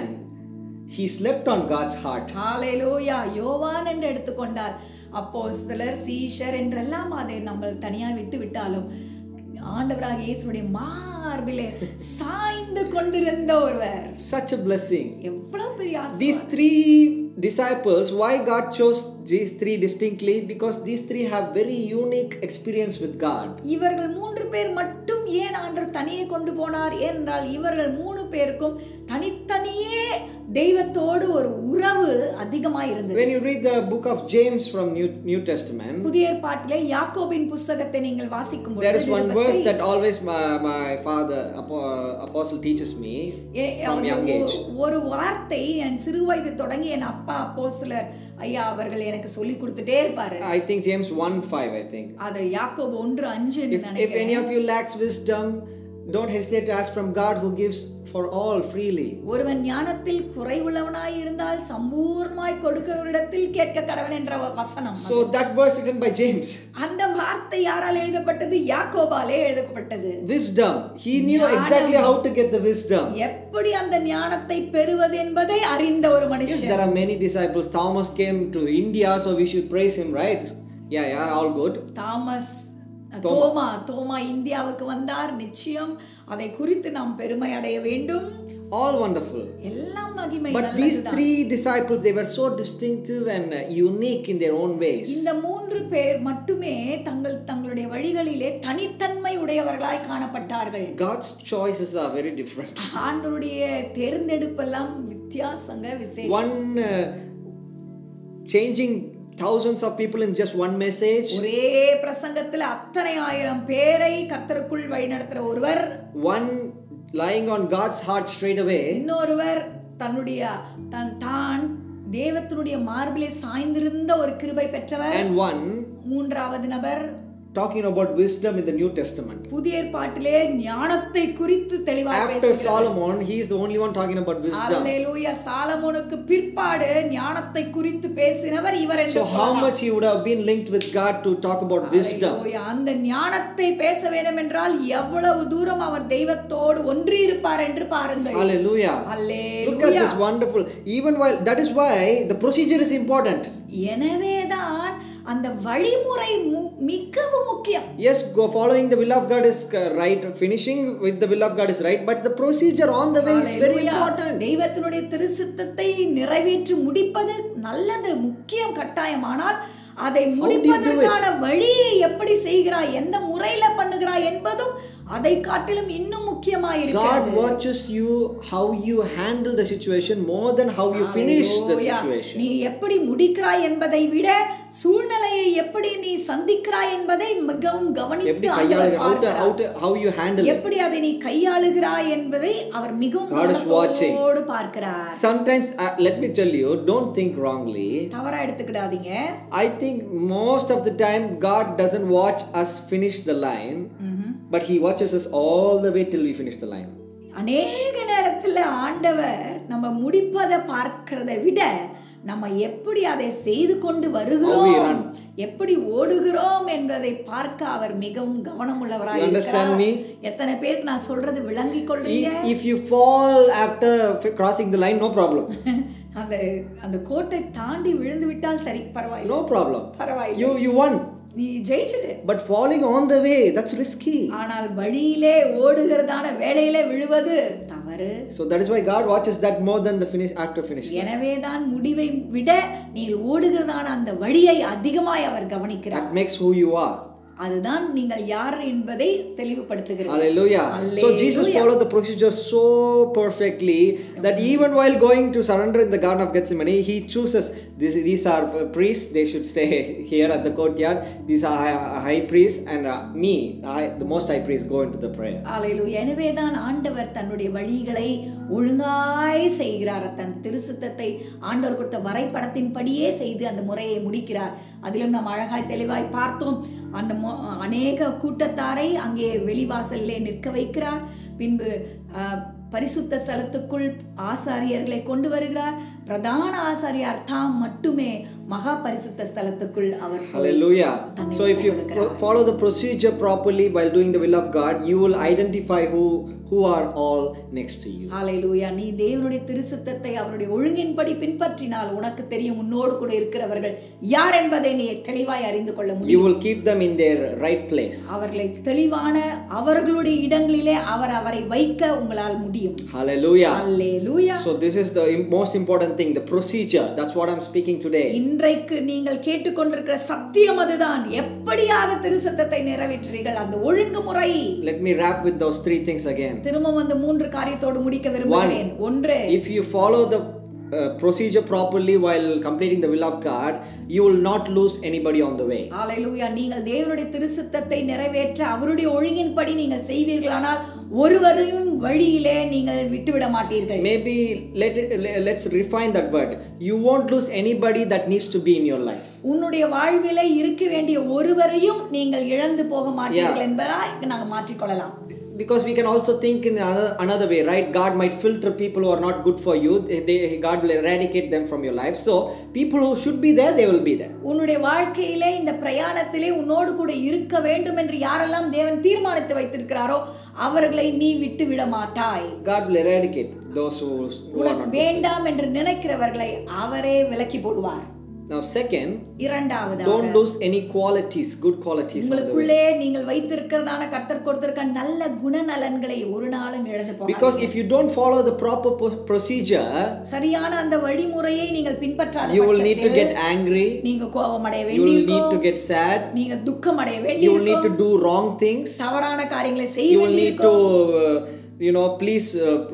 he slept on God's heart. ஹalleluya. யோவான் என்று எடுத்துக்கொண்டால் அப்போஸ்தலர், சீஷர் என்றெல்லாம் அதை நம்ம தனியா விட்டாலும் ஆண்டவராகிய இயேசுவுடைய மார்பிலே சாய்ந்து கொண்டிருந்த ஒருவர். Such a blessing. எவ்வளவு பெரிய ஆசீர்வாதம். These 3 disciples, why God chose these 3 distinctly? Because these 3 have very unique experience with God. இவர்கள் 3 பேர் மட்டும் ஏன் ஆண்டவர் தனியே கொண்டு போனார் என்றால் இவர்கள் 3 பேருக்கும் தனித்தனியே தெய்வத்தோடு ஒரு உறவு அதிகமாக இருந்தது. When you read the book of James from New Testament, புதிய ஏற்பாட்டிலே யாக்கோபின் புத்தகத்தை நீங்கள் வாசிக்கும்போது there is one verse that always my father apostle teaches me from young age. ஒரு வார்த்தை என் சிறுவயது தொடங்கி என் அப்பா அப்போஸ்தலர் ஐயா அவர்கள் எனக்கு சொல்லி கொடுத்துட்டே இருப்பாரு. I think James 1:5 I think. அது யாக்கோபு 1:5 ன்னு நினைக்கிறேன். If any of you lacks wisdom, don't hesitate to ask from God who gives for all freely. ஒருவன் ஞானத்தில் குறைவுள்ளவனாய் இருந்தால் சம்பூர்ணமாய் கொடுக்கிறவரிடத்தில் கேட்க கடவன் என்ற வசனம். So that verse written by James. அந்த வார்த்தை யாரால் எழுதப்பட்டது? யாக்கோபாலே எழுதப்பட்டது. Wisdom. He knew exactly how to get the wisdom. எப்படி அந்த ஞானத்தை பெறுவது என்பதை அறிந்த ஒரு மனுஷன். Yes, there are many disciples. Thomas came to India, so we should praise him, right? Yeah, all good. தோமா இந்தியாவுக்கு வந்தார், நிச்சயம் அதை குறித்து நாம் பெருமை அடைய வேண்டும். All wonderful. எல்லாம் மகிமை. But these 3 disciples, they were so distinctive and unique in their own ways. இந்த 3 பேர் மட்டுமே தங்களுடைய வழிகளிலே தனித்தன்மை உடையவர்களாய் காணப்பட்டார்கள். God's choices are very different. ஆண்டவருடைய தேர்ந்தெடுப்பெல்லாம் விசேஷம். One changing thousands of people in just one message. ஒரே பிரசங்கத்தில் அத்தனை ஆயிரம் பேரை கர்த்தருக்குள் வழிநடத்துற ஒருவர். One lying on God's heart straight away. இன்னொருவர் தான் தேவனுடைய மார்பிலே சாய்ந்திருந்த ஒரு கிருபை பெற்றவர். And one, மூன்றாவது நபர், talking about wisdom in the New Testament. புதிய ஏற்பாட்டிலே ஞானத்தை குறித்து தெளிவாக After பேசுகிறார். Solomon, he is the only one talking about wisdom. அல்லேலூயா. சாலமோனுக்கு பிற்பாடு ஞானத்தை குறித்து பேசினவர் இவர் என்று So how much he would have been linked with God to talk about wisdom? அல்லேலூயா. அந்த ஞானத்தை பேச வேண்டும் என்றால் எவ்வளவு தூரம் அவர் தெய்வத்தோடு ஒன்றி இருப்பார் என்று பாருங்கள். Hallelujah. Look at this wonderful. Even while that is why the procedure is important. எனவேதான் அந்த வழிமுறை மிகவும் முக்கியம். Yes, following the will of God is right, finishing with the will of God is right, but the procedure on the way is very important. தெய்வத்தினுடைய திருச்சித்தத்தை நிறைவேற்றி முடிப்பது நல்லது, முக்கியம், கட்டாயமானால் அதை முடிப்பதற்கான வழியை எப்படி செய்கிறாய், எந்த முறையில பண்ணுகிறாய் என்பதும் அதை காட்டிலும் இன்னும் முக்கியமாய் இருக்கிறது. God watches you how you handle the situation more than how you finish the situation. நீ எப்படி முடிக்கிறாய் என்பதை விட சூழ்நிலையை எப்படி நீ சந்திக்கிறாய் என்பதை மிகவும் கவனித்து how you handle எப்படி அதை நீ கையாளுகிறாய் என்பதை அவர் மிகவும் கவனத்தோடு பார்க்கிறார். Sometimes let me tell you, don't think wrongly. தவறா எடுத்துக்கிடாதீங்க. I think most of the time God doesn't watch us finish the line, but he watches us all the way till we finish the line. அநேக நேரத்துல ஆண்டவர் நம்ம முடிப்பதை பார்க்கிறதை விட நம்ம எப்படி அதை செய்து கொண்டு வருகிறோம், எப்படி ஓடுகிறோம் என்பதை பார்க்க அவர் மிகவும் கவனமுள்ளவராய் இருக்கிறார். எத்தனை பேருக்கு நான் சொல்றது விளங்கிக் கொள்றீங்க? If you fall after crossing the line, no problem. அந்த கோட்டை தாண்டி விழுந்து விட்டால் சரி, பரவாயில்லை. No problem. பரவாயில்லை. You won. நீ ஜெயிச்சிட்ட. But falling on the way, that's risky. ஆனால் வழியிலே ஓடுகிறதான வேளையிலே விழுவது தவறு. So that is why God watches that more than the finish after finishing. எனவேதான் முடிவை விட நீ ஓடுகிறதான அந்த வழியை அதிகமாய் அவர் கவனிக்கிறார். That makes who you are. அதுதான் நீங்கள் யார் என்பதை தெளிவுபடுத்துகிறது. Hallelujah. So Jesus followed the procedure so perfectly that even while going to surrender in the Garden of Gethsemane, he chooses these are priests, they should stay here at the courtyard. These are high priests and me, the most high priest, go into the prayer. Hallelujah. எனவேதான் ஆண்டவர் தன்னுடைய வழிகளை ஒழுங்காய் செய்கிறார். தன் திருச்சித்தத்தை ஆண்டவர் கொடுத்த வரைபடத்தின்படியே செய்து அந்த முறையை முடிக்கிறார். அதிலும் நாம் அழகாய் தெளிவாய் பார்த்தோம். அந்த அநேக கூட்டத்தாரை அங்கே வெளிவாசலிலே நிற்க வைக்கிறார். பின்பு பரிசுத்த ஸ்தலத்துக்குள் ஆசாரியர்களை கொண்டு வருகிறார். பிரதான ஆசாரியார் தாம் மட்டுமே மகா பரிசுத்த ஸ்தலத்துக்குள் அவர். Hallelujah. So if you follow the procedure properly while doing the will of God, you will identify who are all next to you. Hallelujah. நீ தேவனுடைய திருச்சித்தத்தை அவருடைய ஒழுங்கின்படி பின்பற்றினால் உனக்கு தெரியும் உன்னோடு கூட இருக்கிறவர்கள் யார் என்பதை நீ தெளிவாய் அறிந்து கொள்ள முடியும். You will keep them in their right place. அவர்களை தெளிவான அவர்களுடைய இடங்களிலே அவரை வைக்க உங்களால் முடியும். Hallelujah. Hallelujah. So this is the most important thing, the procedure. That's what I'm speaking today. இன்றைக்கு நீங்கள் கேட்டுக்கொண்டிருக்கிற சத்தியம் அதுதான். எப்படியாக திருச்சித்தத்தை நிறைவேற்றுவீர்கள், அந்த ஒழுங்குமுறை. Let me wrap with those three things again. திரும்பவும் அந்த மூன்று காரியத்தோடு முடிக்க விரும்புகிறேன். ஒன்று, if you follow the procedure properly while completing the will of God, you will not lose anybody on the way. Hallelujah. நீங்கள் தேவனுடைய திருச்சித்தத்தை நிறைவேற்ற அவருடைய ஒழுங்கின்படி நீங்கள் செய்வீர்களானால் ஒருவரையும் வழியிலே நீங்கள் விட்டுவிட மாட்டீர்கள். Maybe let's refine that word. You won't lose anybody that needs to be in your life. உன்னுடைய வாழ்விலே இருக்க வேண்டிய ஒருவரையும் நீங்கள் இழந்து போக மாட்டீர்கள் என்பதை நாங்கள் மாற்றிக்கொள்ளலாம். Because we can also think in another way, right? God might filter people who are not good for you. God will eradicate them from your life. So people who should be there, they will be there. உன்னுடைய வாழ்க்கையிலே இந்த பிரயாணத்திலே உன்னோடு கூட இருக்க வேண்டும் என்று யாரெல்லாம் தேவன் தீர்மானித்து வைத்திருக்கிறாரோ அவர்களை நீ விட்டு விட மாட்டாய். God will eradicate those who are not வேண்டாம் என்று நினைக்கிறவர்களை அவரே விலக்கி போடுவார். Now second, இரண்டாவதாக, don't lose any qualities, good qualities. உங்களுக்குள்ளே நீங்கள் வைத்திருக்கிறதான கர்த்தர் கொடுத்திருக்க நல்ல குணநலன்களை ஒரு நாளும் இழந்து போகாதீங்க. Because if you don't follow the proper procedure, சரியான அந்த வழிமுறையை நீங்கள் பின்பற்றாத you will need to get angry, நீங்க கோபமடைய you will வேண்டியிருக்கும், need to get sad, நீங்க துக்கமடைய you will need to வேண்டியிருக்கும், do wrong things, தவறான காரியங்களை செய்ய you will need வேண்டியிருக்கும், to please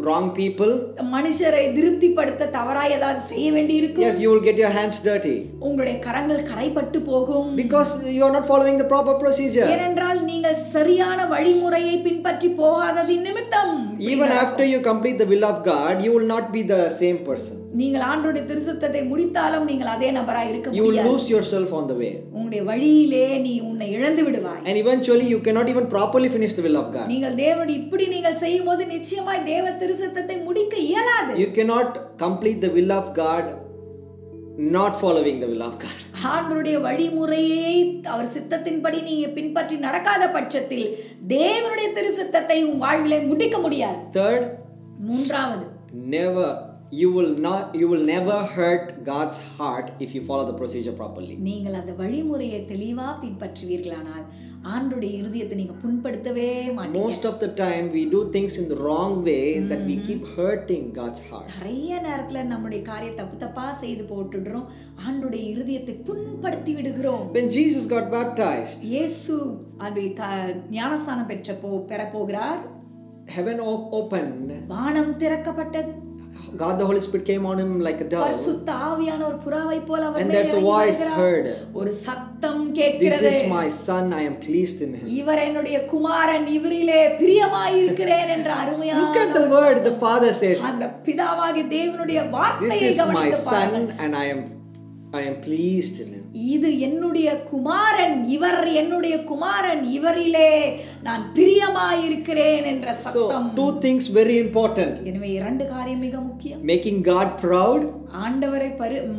wrong people. மனுஷரை திருப்திப்படுத்த தவறாய் ஏதாவது செய்ய வேண்டி இருக்கும். Yes, you will get your hands dirty. உங்களுடைய கரங்கள் கரைப்பட்டு போகும். Because you are not following the proper procedure. ஏனென்றால் நீங்கள் சரியான வழிமுறையை பின்பற்றி போகாததின் நிமித்தம். Even after you complete the will of God, you will not be the same person. நீங்கள் ஆண்டவருடைய திருச்சட்டத்தை முடித்தாலும் நீங்கள் அதே நபராய் இருக்க You will முடியாது. lose yourself on the way. உங்களுடைய வழியிலே நீ உன்னை இழந்து விடுவாய். And eventually you cannot even properly finish the will of God. நீங்கள் தேவனுடைய இப்படி நீங்கள் செய்யும்போது நிச்சயமாய் தேவ திருச்சட்டத்தை முடிக்க இயலாது. You cannot complete the will of God not following the will of God. ஆண்டவருடைய வழிமுறையை அவர் சித்தத்தின்படி நீ பின்பற்றி நடக்காத பட்சத்தில் தேவனுடைய திருச்சட்டத்தை உன் வாழ்விலே முடிக்க முடியாது. Third, மூன்றாவது, you will never hurt God's heart if you follow the procedure properly. நீங்கள் அந்த வழிமுறையை தெளிவா பின்பற்றுவீர்களானால் ஆண்டவருடைய இருதயத்தை நீங்க புண்படுத்தவே மாட்டீங்க. Most of the time we do things in the wrong way that we keep hurting God's heart. நிறைய நேரத்துல நம்முடைய காரியத்தை தப்பா செய்து போட்டுடுறோம், ஆண்டவருடைய இருதயத்தை புண்படுத்தி விடுகிறோம். When Jesus got baptized, இயேசு ஞானஸ்நானம் பெற போகிறார். heaven opened. வானம் திறக்கப்பட்டது. God the Holy Spirit came on him like a dove. பரிசுத்த ஆவியான ஒரு புறாவை போல அவர் And மேல் there's a voice heard. ஒரு சத்தம் கேட்கிறது. This is my son, I am pleased in him. இவர் என்னுடைய குமாரன், இவரிலே பிரியமாய் இருக்கிறேன் என்ற அருமையான Look at the word the Father says. அந்த பிதாவாகிய தேவனுடைய This வார்த்தையை is my கவனித்து பாருங்கள். son and I am pleased in him. இது என்னுடைய குமாரன், இவர் என்னுடைய குமாரன், இவரிலே நான் பிரியமாய் இருக்கிறேன் என்ற So சத்தம். two things very important. எனவே இரண்டு காரியம் மிக முக்கியம். Making God proud. ஆண்டவரை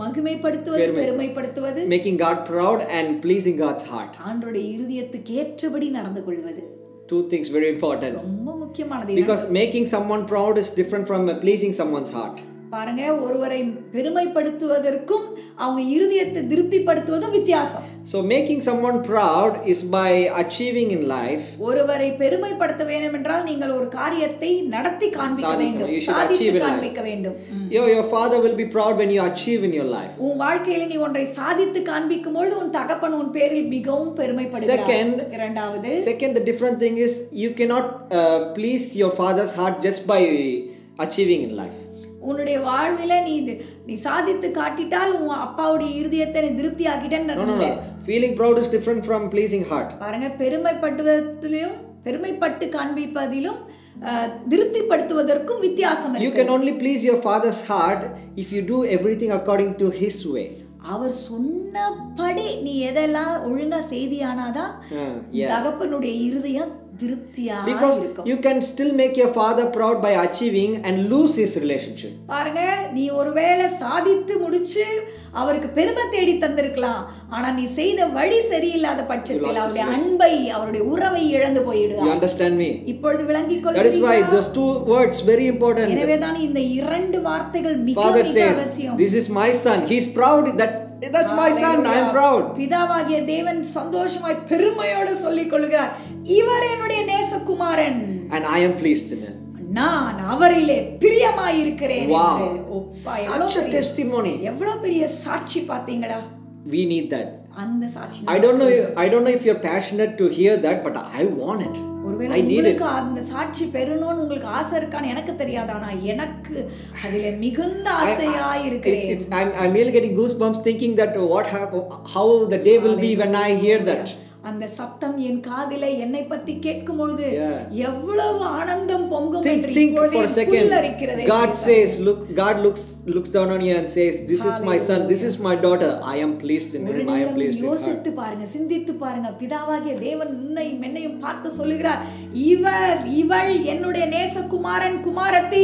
மகிமைப்படுத்துவது, பெருமைப்படுத்துவது. Making God proud and pleasing God's heart. ஆண்டவருடைய இருதயத்துக்கு ஏற்றபடி நடந்து கொள்வது. Two things very important. ரொம்ப முக்கியமானது. Because making someone proud is different from pleasing someone's heart. பாருங்க, ஒருவரை பெருமைப்படுத்துவதற்கும் அவங்க இருதயத்தை திருப்திப்படுத்துவதும் வித்தியாசம். So making someone proud is by achieving in life. ஒருவரை பெருமைப்படுத்த வேண்டும் என்றால் நீங்கள் ஒரு காரியத்தை நடத்தி காண்பிக்க வேண்டும், சாதித்து காண்பிக்க வேண்டும். Your father will be proud when you achieve in your life. உன் வாழ்க்கையில நீ ஒன்றை சாதித்து காண்பிக்கும்போது உன் தகப்பன் உன் பேரில் மிகவும் பெருமைப்படுகிறார். இரண்டாவது, the different thing is you cannot please your father's heart just by achieving in life. உன்னுடைய வாழ்வில நீ சாதித்து காட்டிட்டால் உன் அப்பாவுடைய இருதயத்தை நீ திருப்தி ஆக்கிட்டேன்னு No. Feeling proud is different from pleasing heart. பாருங்க, பெருமைப்படுவதிலும் பெருமைப்பட்டு காண்பிப்பதிலும் திருப்திப்படுத்துவதற்கும் வித்தியாசம் இருக்கு. You can only please your father's heart if you do everything according to his way. அவர் சொன்னபடி நீ எதெல்லாம் ஒழுங்கா செய்தியானாதான் தகப்பனுடைய இருதயம் திருப்தியா இருக்கும். Because you can still make your father proud by achieving and lose his relationship. பாருங்க, நீ ஒருவேளை சாதித்து முடிச்சு அவருக்கு பெருமை தேடி தந்திருக்கலாம், ஆனா நீ செய்த வழி சரியில்லாத பட்சத்தில் அவருடைய அன்பை, அவருடைய உறவை இழந்து போயிடுவார். You understand me? இப்பொழுது விளங்கிக் கொள்ளுங்கள். That is why those two words very important. எனவேதான் இந்த இரண்டு வார்த்தைகள் மிக Father மிக says, அவசியம். this is my son. He's proud that's my son. I am proud. பிதாவாகிய தேவன் சந்தோஷமாய் பெருமையோடு சொல்லிக் கொள்கிறார், இவர் என்னுடைய நேசகுமாரன். And I am pleased in him. நான் அவரிலே பிரியமாய் இருக்கிறேன் என்று. Such a testimony. எவ்வளவு பெரிய சாட்சி பாத்தீங்களா? We need that. அந்த சாட்சி. I don't know if you're passionate to hear that, but I want it. ஒருவேளை உங்களுக்கு அந்த சாட்சி பெறணும்னு உங்களுக்கு ஆசை இருக்கான்னு எனக்கு தெரியாது, ஆனா எனக்கு அதிலே மிகுந்த ஆசையா இருக்கிறேன். I'm really getting goosebumps thinking that how the day will be when I hear that. அந்த சத்தம் என் காதிலே என்னை பத்தி கேட்கும் பொழுது எவ்வளவு ஆனந்தம் பொங்கும் என்று Think for a second. புல்லரிக்கிறது. God looks down on you and says, this is my son, this is my daughter. I am pleased in him. I am pleased in her. யோசித்து பாருங்க, சிந்தித்து பாருங்க. பிதாவாகிய தேவன் உன்னையும் என்னையும் பார்த்து சொல்லுகிறார், இவள் என்னுடைய நேசகுமாரன், குமாரத்தி,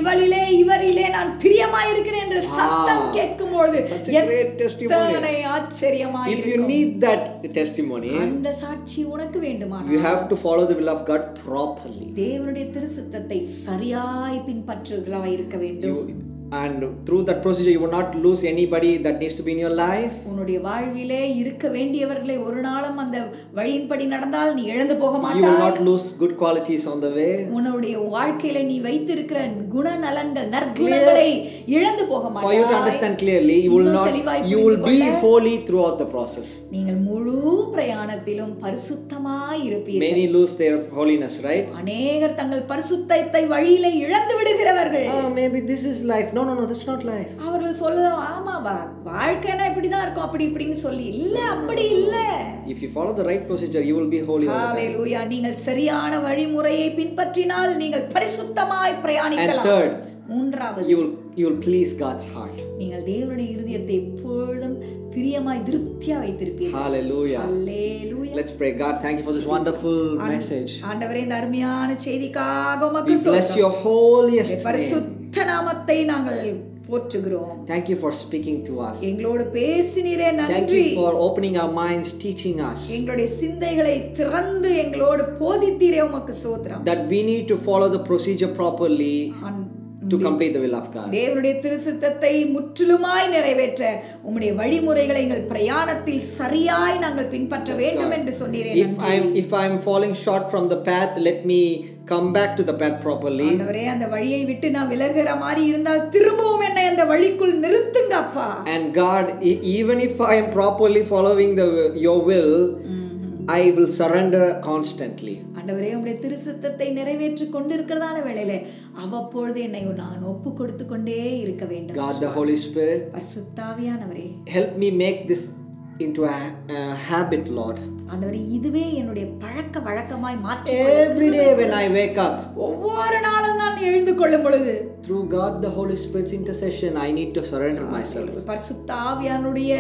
இவரிலே நான் பிரியமாய் இருக்கிறேன் என்று சத்தம் கேட்கும் பொழுது எத்தனை ஆச்சரியமாய் இருக்கும். If you need that testimony, அந்த சாட்சி உனக்கு வேண்டுமானால் you have to follow the will of God properly. தேவனுடைய திருச்சித்தத்தை சரியாய் பின்பற்றுகிறவா இருக்க வேண்டும். And through that procedure, you will not lose anybody that needs to be in your life. உன்னுடைய வாழ்விலே இருக்க வேண்டியவர்களை ஒரு நாளும் அந்த வழியின்படி நடந்தால் நீ இழந்து போக You will மாட்டாய். not lose good qualities on the way. உன்னுடைய வாழ்க்கையில நீ வைத்திருக்கிற குணநலன்கள் நற்குணங்களை இழந்து போக For மாட்டாய். you to understand clearly, you will be holy throughout the process. நீங்கள் முழு பிரயாணத்திலும் பரிசுத்தமாய் இருப்பீர்கள். Many lose their holiness, right? அநேகர் தங்கள் பரிசுத்தத்தை வழியிலே இழந்து விடுகிறவர்கள். Maybe this is life. No, that's not life. அவர்கள் சொல்லலாம், ஆமா வாழ்க்கைனா இப்படிதான் இருக்கும் அப்படி இப்படின்னு சொல்லி. இல்ல, அப்படி இல்ல. If you follow the right procedure, you will be holy all the time. Hallelujah. நீங்கள் சரியான வழிமுறையை பின்பற்றினால் நீங்கள் பரிசுத்தமாய் பிரயாணிக்கலாம். And third, மூன்றாவது, you will please God's heart. நீங்கள் தேவனுடைய இருதயத்தை எப்பொழுதும் பிரியமாய் திருப்தியா வைத்திருப்பீர்கள். Hallelujah. Hallelujah. Let's pray. God, thank you for this wonderful message. ஆண்டவரே, இந்த அருமையான செய்திக்காக உமக்கு We bless your holiest name. பரிசுத்த நாமத்தை நாங்கள் போற்றுகிறோம். Thank you for speaking to us. எங்களோடு பேசினீரே, Thank நன்றி. you for opening our minds, teaching us எங்களுடைய சிந்தைகளை திறந்து எங்களோடு போதித்தீரே, உமக்கு ஸ்தோத்திரம். that we need to follow the procedure properly to complete the will of God. தேவனுடைய திருச்சித்தத்தை முற்றிலுமாய் நிறைவேற்ற உம்முடைய வழிமுறைகளை எங்கள் பிரயாணத்தில் சரியாய் நாங்கள் பின்பற்ற வேண்டும் என்று சொன்னீரே. If I am falling short from the path, let me come back to the path properly. ஆண்டவரே, அந்த வழியை விட்டு நான் விலகுற மாதிரி இருந்தால் திரும்பவும் என்னை அந்த வழிக்குள் நிறுத்துங்க அப்பா. And God, even if I am properly following your will, I will surrender constantly. ஆண்டவரே, உம்முடைய திருச்சித்தத்தை நிறைவேற்றி கொண்டிருக்கிறதான வேளையிலே அவ்வப்பொழுது என்னை நான் ஒப்பு கொடுத்து கொண்டே இருக்க வேண்டும். God the Holy Spirit, பரிசுத்த ஆவியானவரே, help me make this into a habit, Lord. ஆண்டவரே, இதுவே என்னுடைய பழக்க வழக்கமாய் மாற்றி Every day when I wake up, ஒவ்வொரு நாளும் நான் எழுந்து கொள்ளும் பொழுது through God the Holy Spirit's intercession, I need to surrender myself. பரிசுத்த ஆவியானுடைய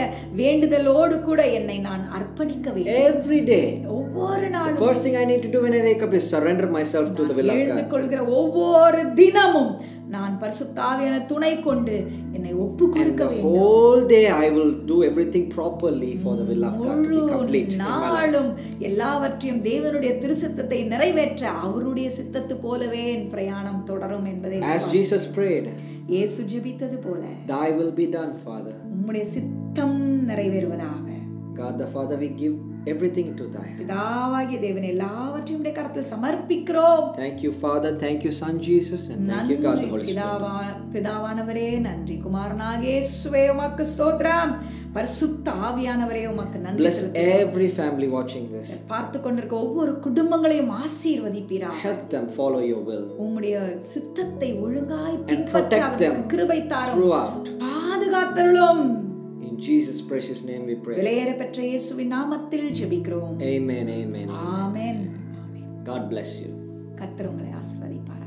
வேண்டுதலோடு கூட என்னை நான் அர்ப்பணிக்க வேண்டும். Every day, ஒவ்வொரு the நாளும் first thing I need to do when I wake up is surrender myself to the will of எழுந்து God. கொள்கிற ஒவ்வொரு தினமும் நான் பரிசுத்த ஆவியான துணை கொண்டு என்னை ஒப்பு And கொடுக்க the வேண்டும். whole day I will do everything properly for the will of God to be complete in my life. நாளும் எல்லாவற்றையும் தேவனுடைய திருச்சித்தத்தை நிறைவேற்ற அவருடைய சித்தத்து போலவே என் பிரயாணம் தொடரும் என்பதை As Jesus prayed, இயேசு ஜெபித்தது போல thy will be done, Father. உம்முடைய சித்தம் நிறைவேறுவதாக. God the Father, we give everything to thy hands. பிதாவாகிய தேவன் எல்லாவற்றையும் உம்முடைய கரத்தில் சமர்ப்பிக்கிறோம். Thank you, Father. Thank you, Son Jesus, and thank you, God the Holy Spirit. பிதாவானவரே நன்றி. குமாரனாகிய இயேசுவே உமக்கு ஸ்தோத்திரம். பரிசுத்த ஆவியானவரே உமக்கு நன்றி. Bless every family watching this. பார்த்து கொண்டிருக்க ஒவ்வொரு குடும்பங்களையும் ஆசீர்வதிப்பீராக. Help them follow your will. உம்முடைய சித்தத்தை ஒழுங்காய் And பின்பற்ற protect அவர்களுக்கு them கிருபை தாரும். throughout. பாதுகாத்தருளும். In Jesus' precious name we pray. விலையேற பெற்ற இயேசுவின் நாமத்தில் ஜெபிக்கிறோம். Amen, amen. Amen. God bless you. கர்த்தர் உங்களை ஆசீர்வதிப்பார்.